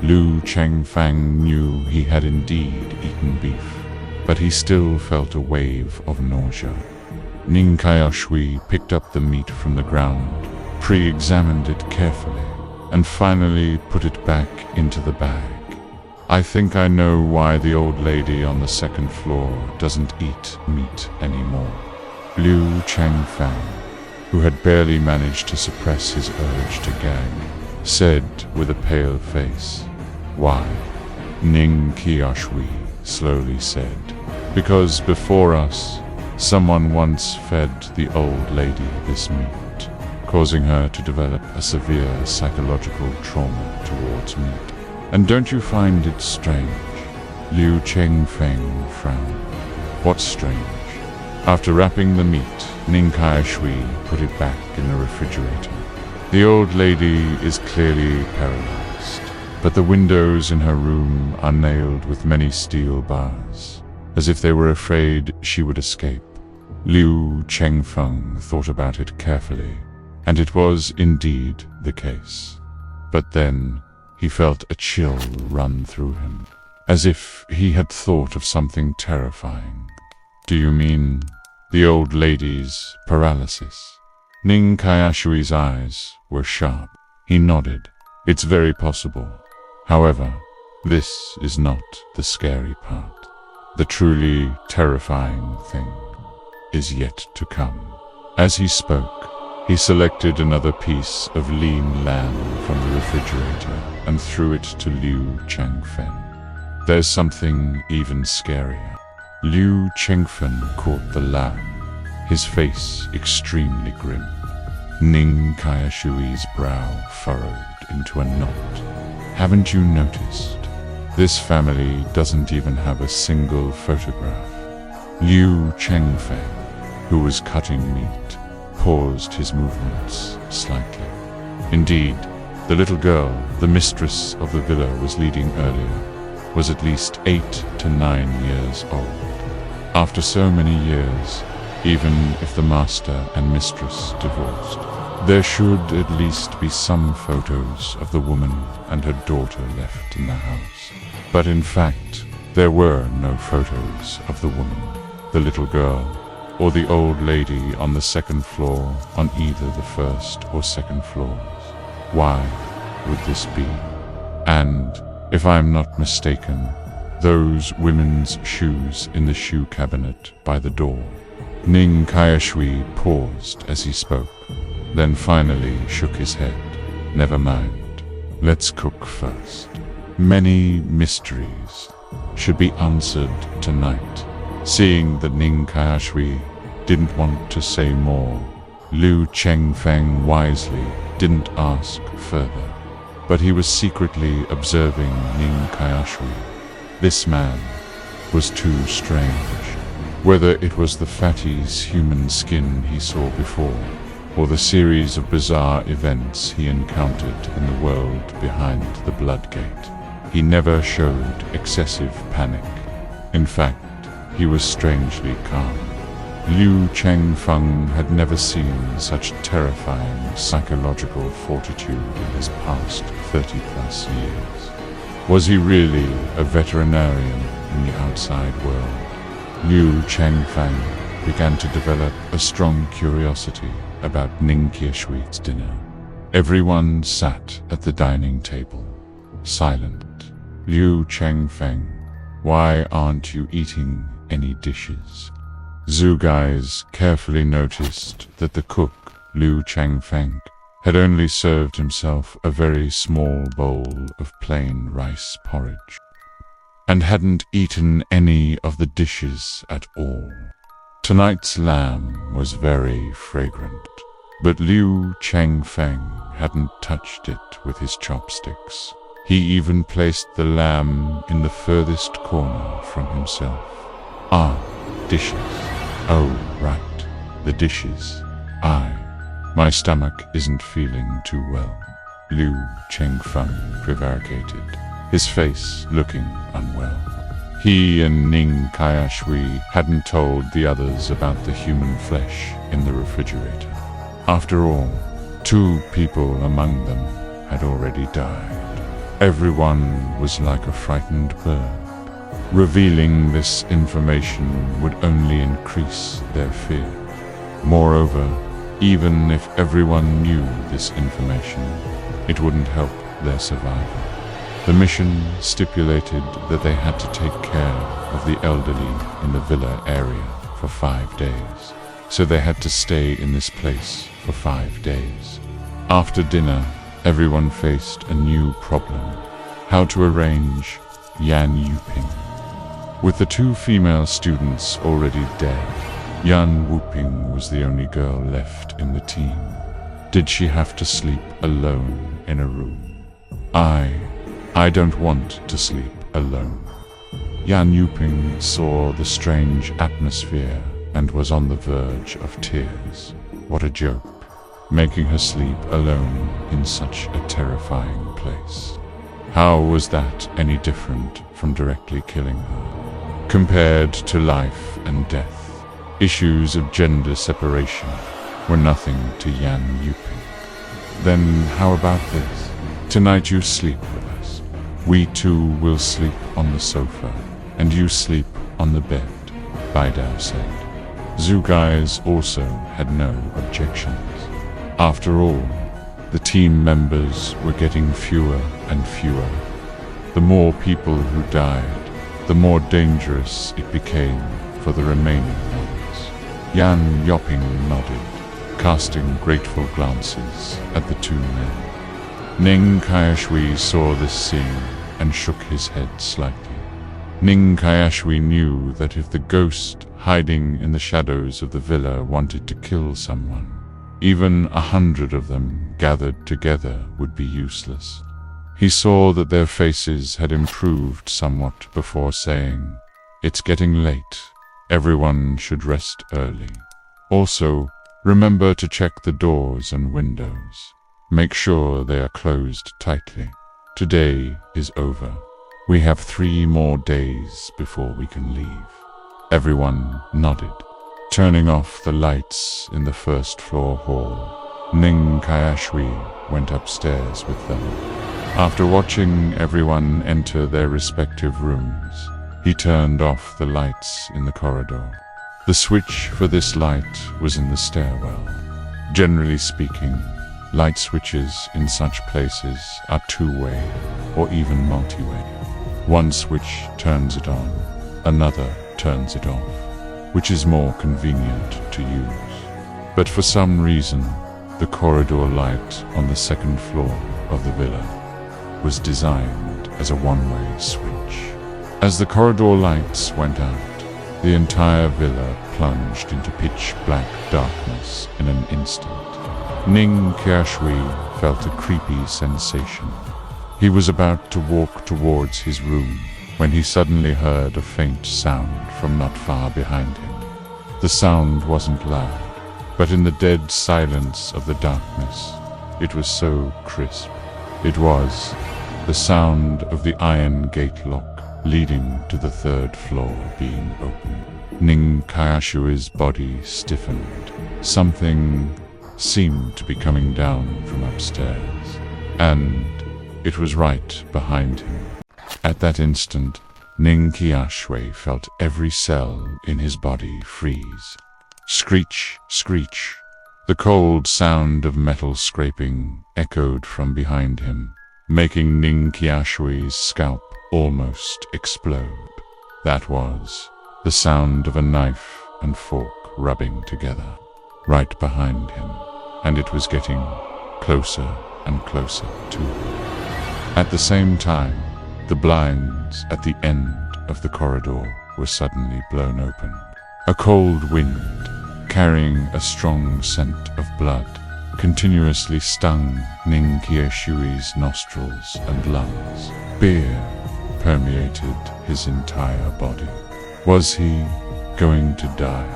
Liu Chengfeng knew he had indeed eaten beef, but he still felt a wave of nausea. Ning Qiushui picked up the meat from the ground, pre-examined it carefully, and finally put it back into the bag. "I think I know why the old lady on the 2nd floor doesn't eat meat anymore." Liu Chengfeng who had barely managed to suppress his urge to gag, said with a pale face, "Why?" Ning Qiushui slowly said, "Because before us, someone once fed the old lady this meat, causing her to develop a severe psychological trauma towards meat. And don't you find it strange?" Liu Chengfeng frowned. "What's strange?" After wrapping the meat, Ning Qiushui put it back in the refrigerator. "The old lady is clearly paralyzed, but the windows in her room are nailed with many steel bars, as if they were afraid she would escape." Liu Chengfeng thought about it carefully, and it was indeed the case. But then he felt a chill run through him, as if he had thought of something terrifying. "Do you mean the old lady's paralysis?" Ning Qiushui's eyes were sharp. He nodded. "It's very possible. However, this is not the scary part. The truly terrifying thing is yet to come." As he spoke, he selected another piece of lean lamb from the refrigerator and threw it to Liu Chengfen. "There's something even scarier." Liu Chengfen caught the lamb, his face extremely grim. Ning Qiushui's brow furrowed into a knot. "Haven't you noticed? This family doesn't even have a single photograph." Liu Chengfeng, who was cutting meat, paused his movements slightly. Indeed, the little girl, the mistress of the villa was leading earlier, was at least 8 to 9 years old. After so many years, even if the master and mistress divorced, there should at least be some photos of the woman and her daughter left in the house. But in fact, there were no photos of the woman, the little girl, or the old lady on the second floor on either the first or second floors. Why would this be? And, if I'm not mistaken, those women's shoes in the shoe cabinet by the door. Ning Qiushui paused as he spoke, then finally shook his head. "Never mind. Let's cook first. Many mysteries should be answered tonight." Seeing that Ning Qiushui didn't want to say more, Liu Chengfeng wisely didn't ask further. But he was secretly observing Ning Qiushui. This man was too strange. Whether it was the fatty's human skin he saw before, or the series of bizarre events he encountered in the world behind the blood gate, he never showed excessive panic. In fact, he was strangely calm. Liu Chengfeng had never seen such terrifying psychological fortitude in his past 30-plus years. Was he really a veterinarian in the outside world? Liu Chengfeng began to develop a strong curiosity about Ning Qiushui's dinner. Everyone sat at the dining table, silent. "Liu Chengfeng, why aren't you eating any dishes?" Zhu guys carefully noticed that the cook, Liu Chengfeng, had only served himself a very small bowl of plain rice porridge, and hadn't eaten any of the dishes at all. Tonight's lamb was very fragrant, but Liu Chengfeng hadn't touched it with his chopsticks. He even placed the lamb in the furthest corner from himself. "Ah, dishes. Oh, right, the dishes. My stomach isn't feeling too well." Liu Chengfeng prevaricated, his face looking unwell. He and Ning Qiushui hadn't told the others about the human flesh in the refrigerator. After all, 2 people among them had already died. Everyone was like a frightened bird. Revealing this information would only increase their fear. Moreover, even if everyone knew this information, it wouldn't help their survival. The mission stipulated that they had to take care of the elderly in the villa area for 5 days. so they had to stay in this place for 5 days. After dinner, everyone faced a new problem: how to arrange Yan Yuping. With the 2 female students already dead, Yan Wuping was the only girl left in the team. Did she have to sleep alone in a room? I don't want to sleep alone. Yan Yuping saw the strange atmosphere and was on the verge of tears. What a joke, making her sleep alone in such a terrifying place. How was that any different from directly killing her? Compared to life and death, issues of gender separation were nothing to Yan Yuping. Then how about this? Tonight you sleep with us. We too will sleep on the sofa, and you sleep on the bed, Baidao said. Zhu guys also had no objections. After all, the team members were getting fewer and fewer. The more people who died, the more dangerous it became for the remaining ones. Yan Yuping nodded, casting grateful glances at the 2 men. Ning Qiushui saw this scene and shook his head slightly. Ning Qiushui knew that if the ghost hiding in the shadows of the villa wanted to kill someone, even 100 of them gathered together would be useless. He saw that their faces had improved somewhat before saying, "It's getting late. Everyone should rest early. Also, remember to check the doors and windows. Make sure they are closed tightly. Today is over. We have 3 more days before we can leave." Everyone nodded. Turning off the lights in the first-floor hall, Ning Qiushui went upstairs with them. After watching everyone enter their respective rooms, he turned off the lights in the corridor. The switch for this light was in the stairwell. Generally speaking, light switches in such places are 2-way or even multi-way. One switch turns it on, another turns it off, which is more convenient to use. But for some reason, the corridor light on the 2nd floor of the villa was designed as a 1-way switch. As the corridor lights went out, the entire villa plunged into pitch-black darkness in an instant. Ning Qiushui felt a creepy sensation. He was about to walk towards his room when he suddenly heard a faint sound from not far behind him. The sound wasn't loud, but in the dead silence of the darkness, it was so crisp. It was the sound of the iron gate lock leading to the 3rd floor being opened. Ning Qiushui's body stiffened. Something seemed to be coming down from upstairs, and it was right behind him. At that instant, Ning Qiushui felt every cell in his body freeze. Screech, screech. The cold sound of metal scraping echoed from behind him, making Ning Qiushui's scalp almost explode. That was the sound of a knife and fork rubbing together, right behind him, and it was getting closer and closer to him. At the same time, the blinds at the end of the corridor were suddenly blown open. A cold wind, carrying a strong scent of blood, continuously stung Ning Qiushui's nostrils and lungs. Fear permeated his entire body. Was he going to die?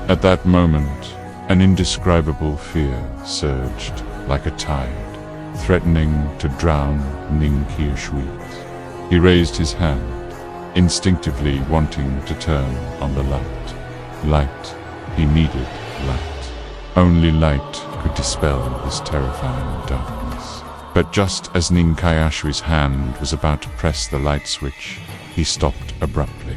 At that moment, an indescribable fear surged like a tide, threatening to drown Ning Qiushui. He raised his hand, instinctively wanting to turn on the light. Light. He needed light. Only light could dispel this terrifying darkness. But just as Ning Qiushui's hand was about to press the light switch, he stopped abruptly.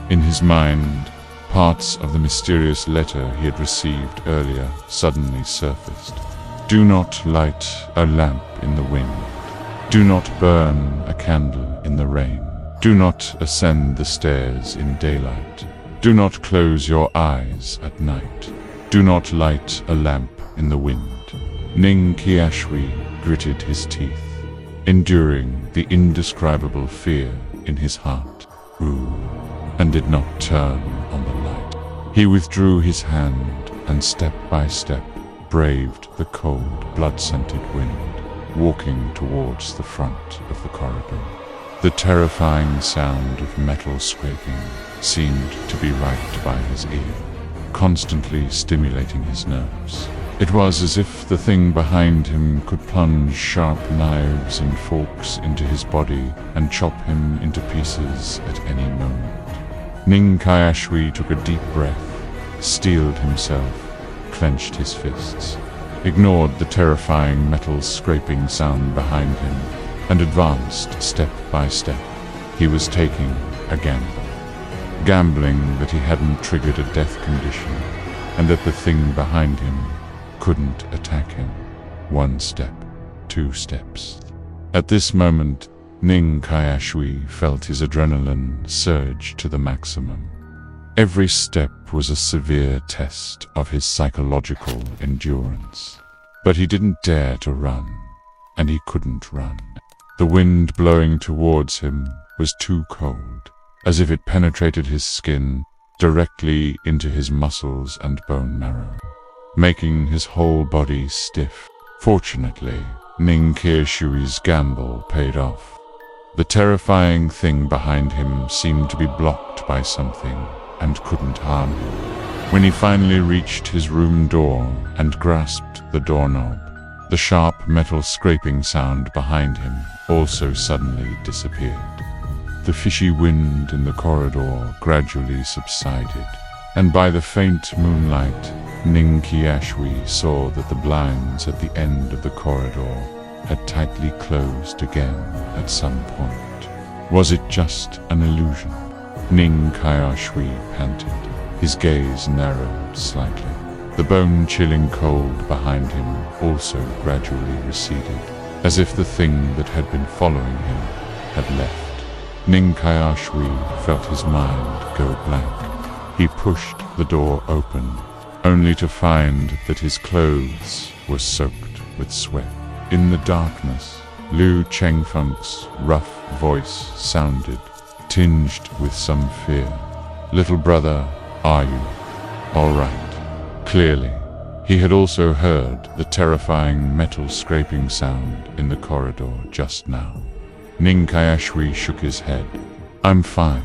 In his mind, parts of the mysterious letter he had received earlier suddenly surfaced. Do not light a lamp in the wind. Do not burn a candle in the rain. Do not ascend the stairs in daylight. Do not close your eyes at night. Do not light a lamp in the wind. Ning Qiushui gritted his teeth, enduring the indescribable fear in his heart, and did not turn on the light. He withdrew his hand and step by step braved the cold, blood-scented wind, walking towards the front of the corridor. The terrifying sound of metal scraping seemed to be right by his ear, constantly stimulating his nerves. It was as if the thing behind him could plunge sharp knives and forks into his body and chop him into pieces at any moment. Ning Qiushui took a deep breath, steeled himself, clenched his fists, ignored the terrifying metal scraping sound behind him, and advanced step by step. He was taking a gamble. Gambling that he hadn't triggered a death condition, and that the thing behind him couldn't attack him. 1 step, 2 steps. At this moment, Ning Qiushui felt his adrenaline surge to the maximum. Every step was a severe test of his psychological endurance. But he didn't dare to run, and he couldn't run. The wind blowing towards him was too cold, as if it penetrated his skin directly into his muscles and bone marrow, making his whole body stiff. Fortunately, Ning Qiushui's gamble paid off. The terrifying thing behind him seemed to be blocked by something and couldn't harm him. When he finally reached his room door and grasped the doorknob, the sharp metal scraping sound behind him also suddenly disappeared. The fishy wind in the corridor gradually subsided, and by the faint moonlight, Ning Qiushui saw that the blinds at the end of the corridor had tightly closed again at some point. Was it just an illusion? Ning Qiushui panted, his gaze narrowed slightly. The bone-chilling cold behind him also gradually receded, as if the thing that had been following him had left. Ning Qiushui felt his mind go blank. He pushed the door open, only to find that his clothes were soaked with sweat. In the darkness, Liu Chengfeng's rough voice sounded, tinged with some fear. "Little brother, are you all right?" Clearly, he had also heard the terrifying metal scraping sound in the corridor just now. Ning Qiushui shook his head. "I'm fine."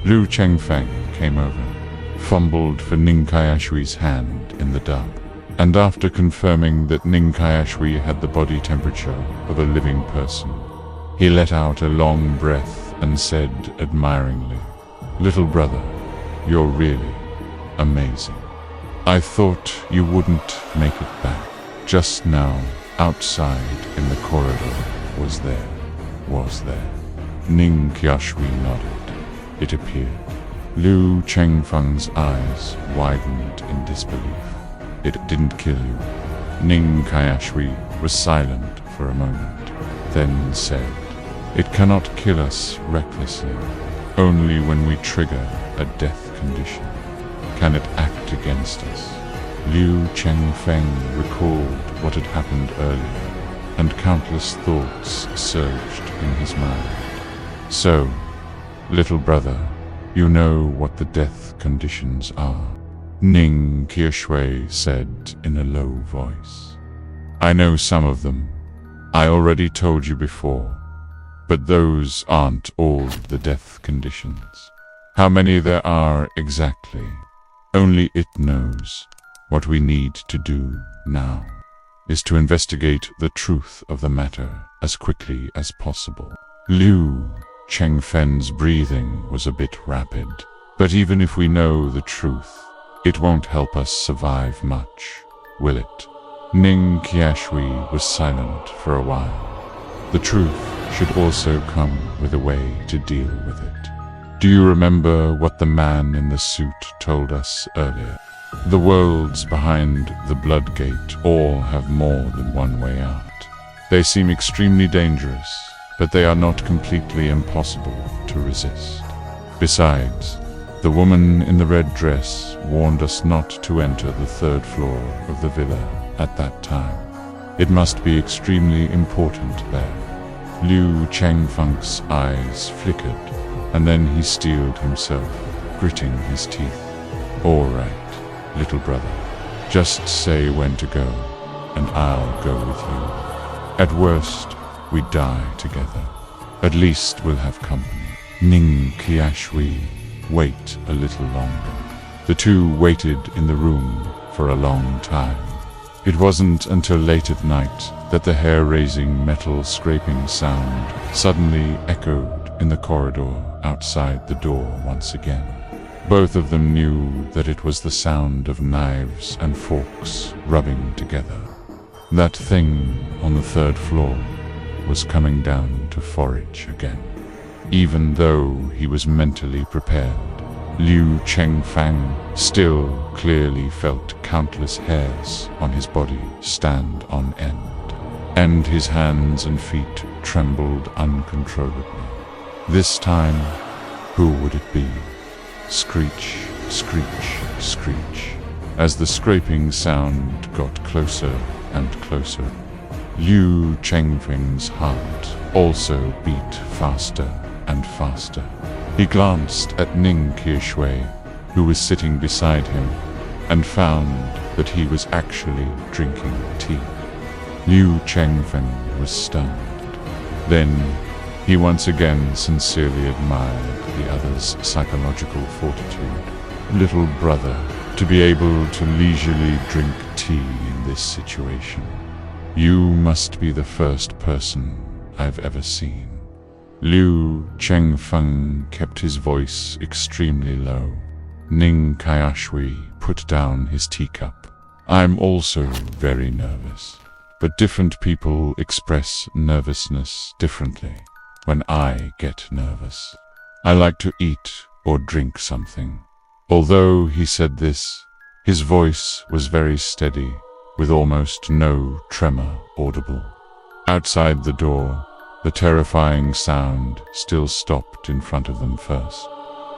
Liu Chengfeng came over, fumbled for Ning Qiushui's hand in the dark, and after confirming that Ning Qiushui had the body temperature of a living person, he let out a long breath and said admiringly, "Little brother, you're really amazing. I thought you wouldn't make it back." Just now, outside in the corridor, was there. Ning Qiushui nodded. It appeared. Liu Chengfeng's eyes widened in disbelief. "It didn't kill you." Ning Qiushui was silent for a moment, then said, "It cannot kill us recklessly. Only when we trigger a death condition can it act against us." Liu Chengfeng recalled what had happened earlier, and countless thoughts surged in his mind. "So, little brother, you know what the death conditions are?" Ning Qiushui said in a low voice. "I know some of them. I already told you before. But those aren't all the death conditions. How many there are exactly, only it knows. What we need to do now is to investigate the truth of the matter as quickly as possible." Liu Chengfen's breathing was a bit rapid. "But even if we know the truth, it won't help us survive much, will it?" Ning Qiushui was silent for a while. The truth should also come with a way to deal with it. "Do you remember what the man in the suit told us earlier? The worlds behind the Blood Gate all have more than one way out. They seem extremely dangerous, but they are not completely impossible to resist. Besides, The woman in the red dress warned us not to enter the third floor of the villa at that time. It must be extremely important there. Liu Chengfeng's eyes flickered, and then he steeled himself, gritting his teeth. "All right, little brother. Just say when to go, and I'll go with you. At worst, we die together. At least we'll have company." Ning Qiushui, wait a little longer. The two waited in the room for a long time. It wasn't until late at night that the hair-raising metal scraping sound suddenly echoed in the corridor outside the door once again. Both of them knew that it was the sound of knives and forks rubbing together. That thing on the third floor was coming down to forage again. Even though he was mentally prepared, Liu Chengfeng still clearly felt countless hairs on his body stand on end, and his hands and feet trembled uncontrollably. This time, who would it be? Screech, screech, screech. As the scraping sound got closer and closer, Liu Chengfeng's heart also beat faster and faster. He glanced at Ning Qiushui, who was sitting beside him, and found that he was actually drinking tea. Liu Chengfeng was stunned. Then he once again sincerely admired the other's psychological fortitude. Little brother, to be able to leisurely drink tea in this situation. You must be the first person I've ever seen. Liu Chengfeng kept his voice extremely low. Ning Qiushui put down his teacup. I'm also very nervous, but different people express nervousness differently. When I get nervous, I like to eat or drink something. Although he said this, his voice was very steady, with almost no tremor audible. Outside the door, the terrifying sound still stopped in front of them first.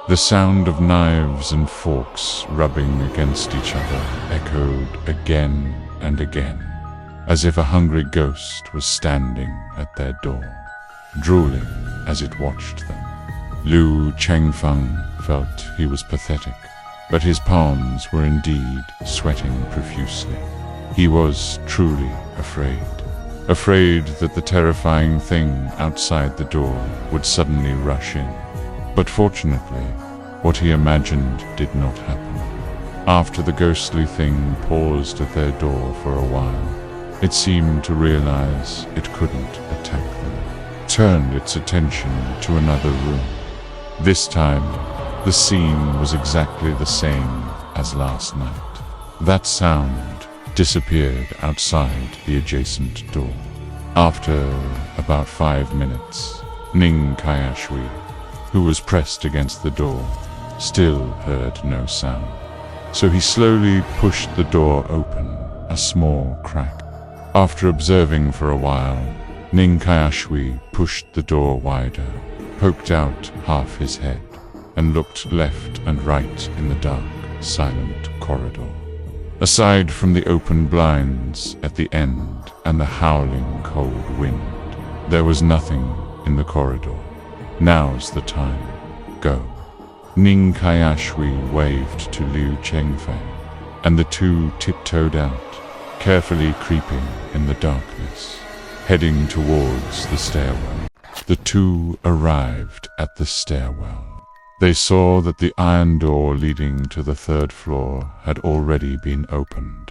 The sound of knives and forks rubbing against each other echoed again and again, as if a hungry ghost was standing at their door, drooling as it watched them. Liu Chengfeng felt he was pathetic, but his palms were indeed sweating profusely. He was truly afraid that the terrifying thing outside the door would suddenly rush in. But fortunately, what he imagined did not happen. After the ghostly thing paused at their door for a while, it seemed to realize it couldn't attack them, turned its attention to another room. This time, the scene was exactly the same as last night. That sound disappeared outside the adjacent door. After about 5 minutes, Ning Qiushui, who was pressed against the door, still heard no sound. So he slowly pushed the door open, a small crack. After observing for a while, Ning Qiushui pushed the door wider, poked out half his head, and looked left and right in the dark, silent corridor. Aside from the open blinds at the end and the howling cold wind, there was nothing in the corridor. Now's the time. Go. Ning Qiushui waved to Liu Chengfeng, and the two tiptoed out, carefully creeping in the darkness, heading towards the stairwell. The two arrived at the stairwell. They saw that the iron door leading to the third floor had already been opened.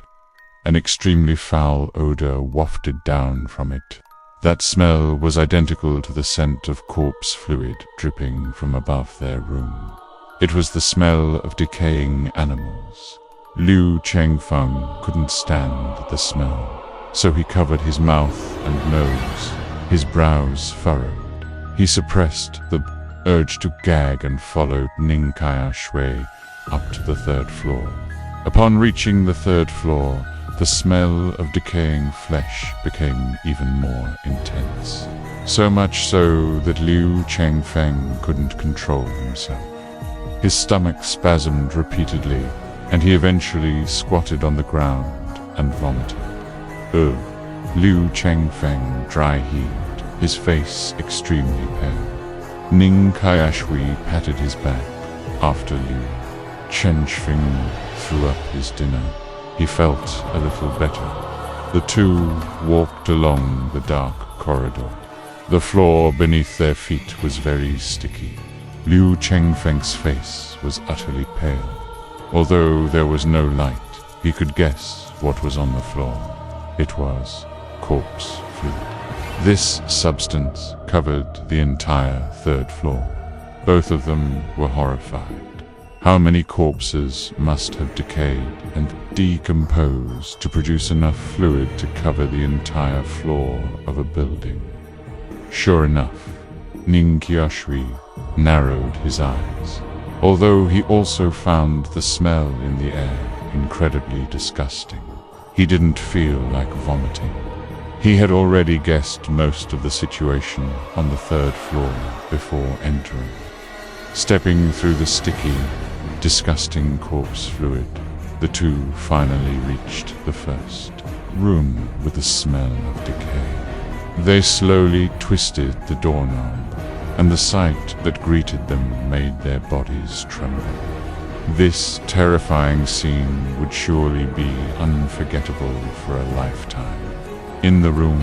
An extremely foul odor wafted down from it. That smell was identical to the scent of corpse fluid dripping from above their room. It was the smell of decaying animals. Liu Chengfeng couldn't stand the smell, so he covered his mouth and nose, his brows furrowed. He suppressed the urge to gag and followed Ning Qiushui up to the third floor. Upon reaching the third floor, the smell of decaying flesh became even more intense. So much so that Liu Chengfeng couldn't control himself. His stomach spasmed repeatedly, and he eventually squatted on the ground and vomited. Ugh. Liu Chengfeng dry-heaved, his face extremely pale. Ning Qiushui patted his back. After Liu Chengfeng threw up his dinner, he felt a little better. The two walked along the dark corridor. The floor beneath their feet was very sticky. Liu Chengfeng's face was utterly pale. Although there was no light, he could guess what was on the floor. It was corpse fluid. This substance covered the entire third floor. Both of them were horrified. How many corpses must have decayed and decomposed to produce enough fluid to cover the entire floor of a building? Sure enough, Ning Qiushui narrowed his eyes, although he also found the smell in the air incredibly disgusting. He didn't feel like vomiting. He had already guessed most of the situation on the third floor before entering. Stepping through the sticky, disgusting corpse fluid, the two finally reached the first room with the smell of decay. They slowly twisted the doorknob, and the sight that greeted them made their bodies tremble. This terrifying scene would surely be unforgettable for a lifetime. In the room,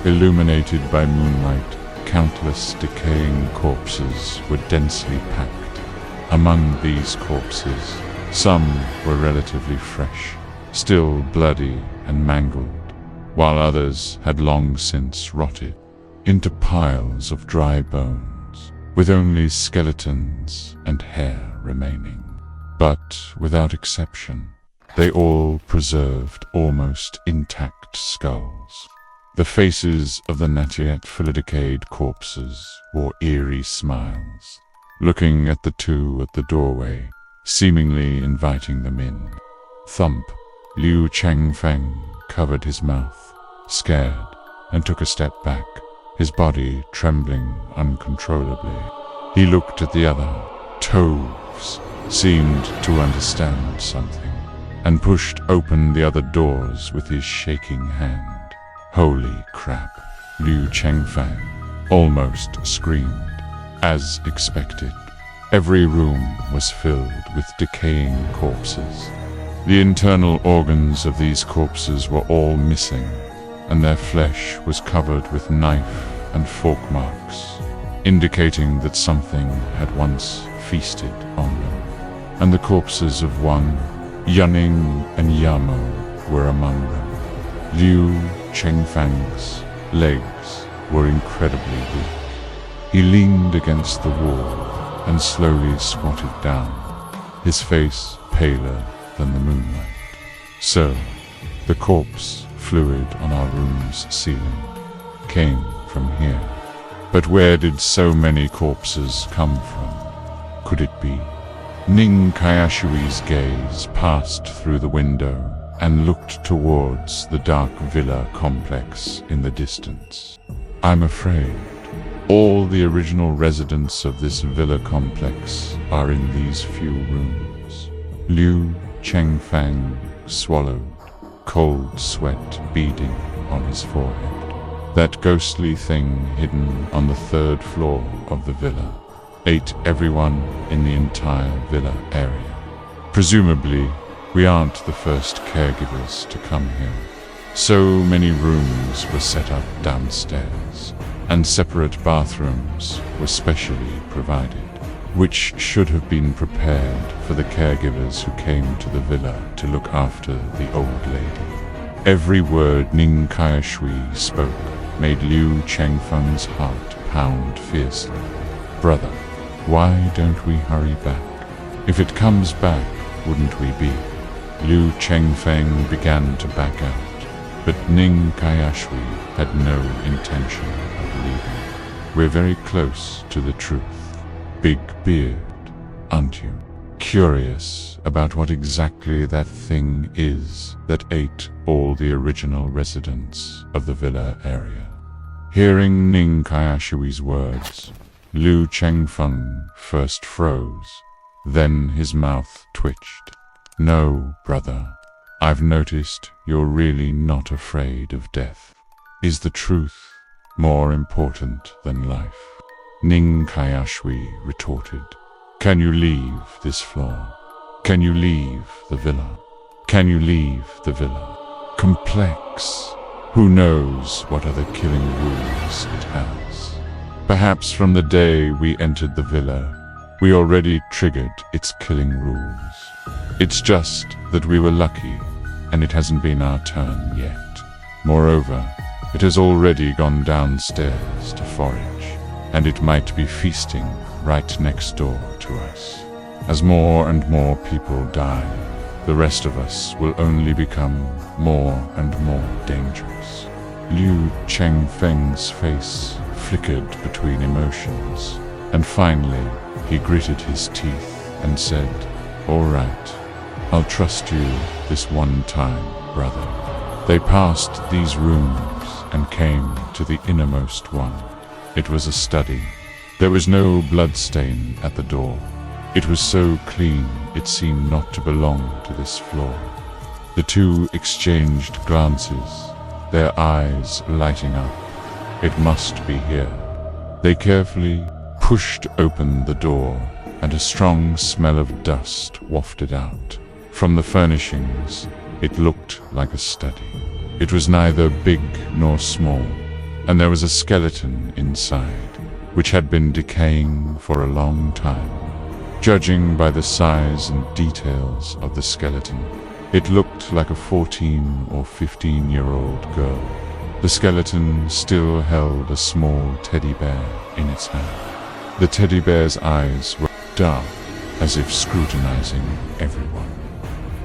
illuminated by moonlight, countless decaying corpses were densely packed. Among these corpses, some were relatively fresh, still bloody and mangled, while others had long since rotted into piles of dry bones, with only skeletons and hair remaining. But without exception, they all preserved almost intact skulls. The faces of the not yet fully decayed corpses wore eerie smiles, looking at the two at the doorway, seemingly inviting them in. Thump! Liu Chengfeng covered his mouth, scared, and took a step back, his body trembling uncontrollably. He looked at the other. Toves seemed to understand something, and pushed open the other doors with his shaking hand. Holy crap! Liu Chengfeng almost screamed. As expected, every room was filled with decaying corpses. The internal organs of these corpses were all missing, and their flesh was covered with knife and fork marks, indicating that something had once feasted on them. And the corpses of Wang, Yanning, and Yamo were among them. Liu Chengfeng's legs were incredibly weak. He leaned against the wall and slowly squatted down, his face paler than the moonlight. So, the corpse fluid on our room's ceiling came from here. But where did so many corpses come from? Could it be? Ning Qiushui's gaze passed through the window and looked towards the dark villa complex in the distance. I'm afraid all the original residents of this villa complex are in these few rooms. Liu Chengfeng swallowed, cold sweat beading on his forehead. That ghostly thing hidden on the third floor of the villa ate everyone in the entire villa area. Presumably, we aren't the first caregivers to come here. So many rooms were set up downstairs, and separate bathrooms were specially provided, which should have been prepared for the caregivers who came to the villa to look after the old lady. Every word Ning Qiushui spoke made Liu Chengfeng's heart pound fiercely. Brother, why don't we hurry back? If it comes back, wouldn't we be? Liu Chengfeng began to back out, but Ning Qiushui had no intention of leaving. We're very close to the truth. Big beard, aren't you? Curious about what exactly that thing is that ate all the original residents of the villa area. Hearing Ning Qiushui's words, Liu Chengfeng first froze, Then his mouth twitched. "No, brother. I've noticed you're really not afraid of death. Is the truth more important than life?" Ning Qiushui retorted. "Can you leave this floor? Can you leave the villa? Can you leave the villa? Complex. Who knows what other killing rules it has? Perhaps from the day we entered the villa, we already triggered its killing rules. It's just that we were lucky, and it hasn't been our turn yet. Moreover, it has already gone downstairs to forage, and it might be feasting right next door to us. As more and more people die, the rest of us will only become more and more dangerous." Liu Chengfeng's face flickered between emotions, and finally he gritted his teeth and said, "All right, I'll trust you this one time, brother." They passed these rooms and came to the innermost one. It was a study. There was no bloodstain at the door. It was so clean it seemed not to belong to this floor. The two exchanged glances, their eyes lighting up. It must be here. They carefully pushed open the door, and a strong smell of dust wafted out. From the furnishings, it looked like a study. It was neither big nor small, and there was a skeleton inside, which had been decaying for a long time. Judging by the size and details of the skeleton, it looked like a 14 or 15-year-old girl. The skeleton still held a small teddy bear in its hand. The teddy bear's eyes were dark, as if scrutinizing everyone.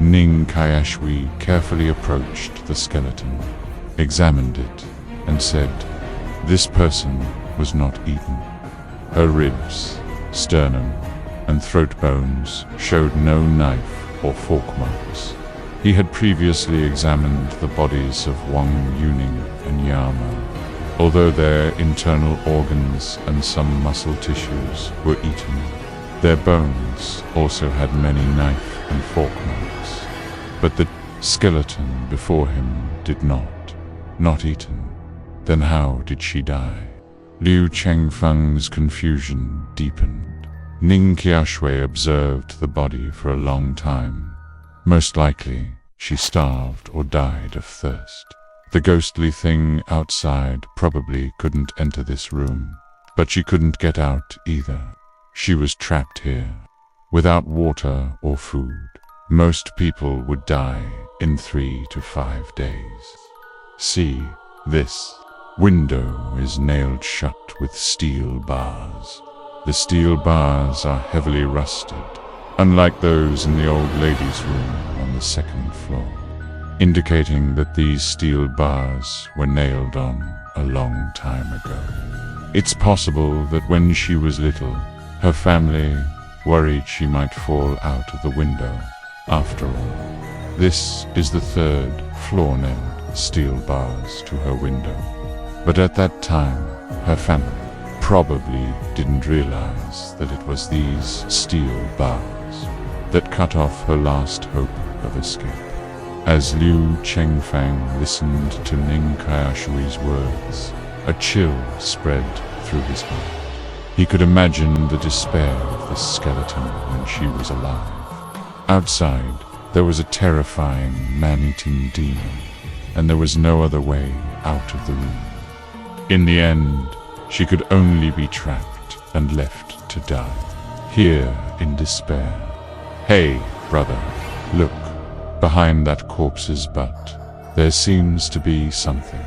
Ning Qiushui carefully approached the skeleton, examined it, and said, "This person was not eaten." Her ribs, sternum, and throat bones showed no knife or fork marks. He had previously examined the bodies of Wang Yuning and Yama. Although their internal organs and some muscle tissues were eaten, their bones also had many knife and fork marks. But the skeleton before him did not. Not eaten. Then how did she die? Liu Chengfeng's confusion deepened. Ning Qiushui observed the body for a long time. Most likely, she starved or died of thirst. The ghostly thing outside probably couldn't enter this room, but she couldn't get out either. She was trapped here, without water or food. Most people would die in 3 to 5 days. See, this window is nailed shut with steel bars. The steel bars are heavily rusted, unlike those in the old lady's room on the second floor, indicating that these steel bars were nailed on a long time ago. It's possible that when she was little, her family worried she might fall out of the window. After all, this is the 3rd floor-nailed steel bars to her window. But at that time, her family probably didn't realize that it was these steel bars that cut off her last hope of escape. As Liu Chengfeng listened to Ning Qiushui's words, a chill spread through his heart. He could imagine the despair of this skeleton when she was alive. Outside, there was a terrifying man-eating demon, and there was no other way out of the room. In the end, she could only be trapped and left to die, here in despair. "Hey, brother, look, behind that corpse's butt, there seems to be something."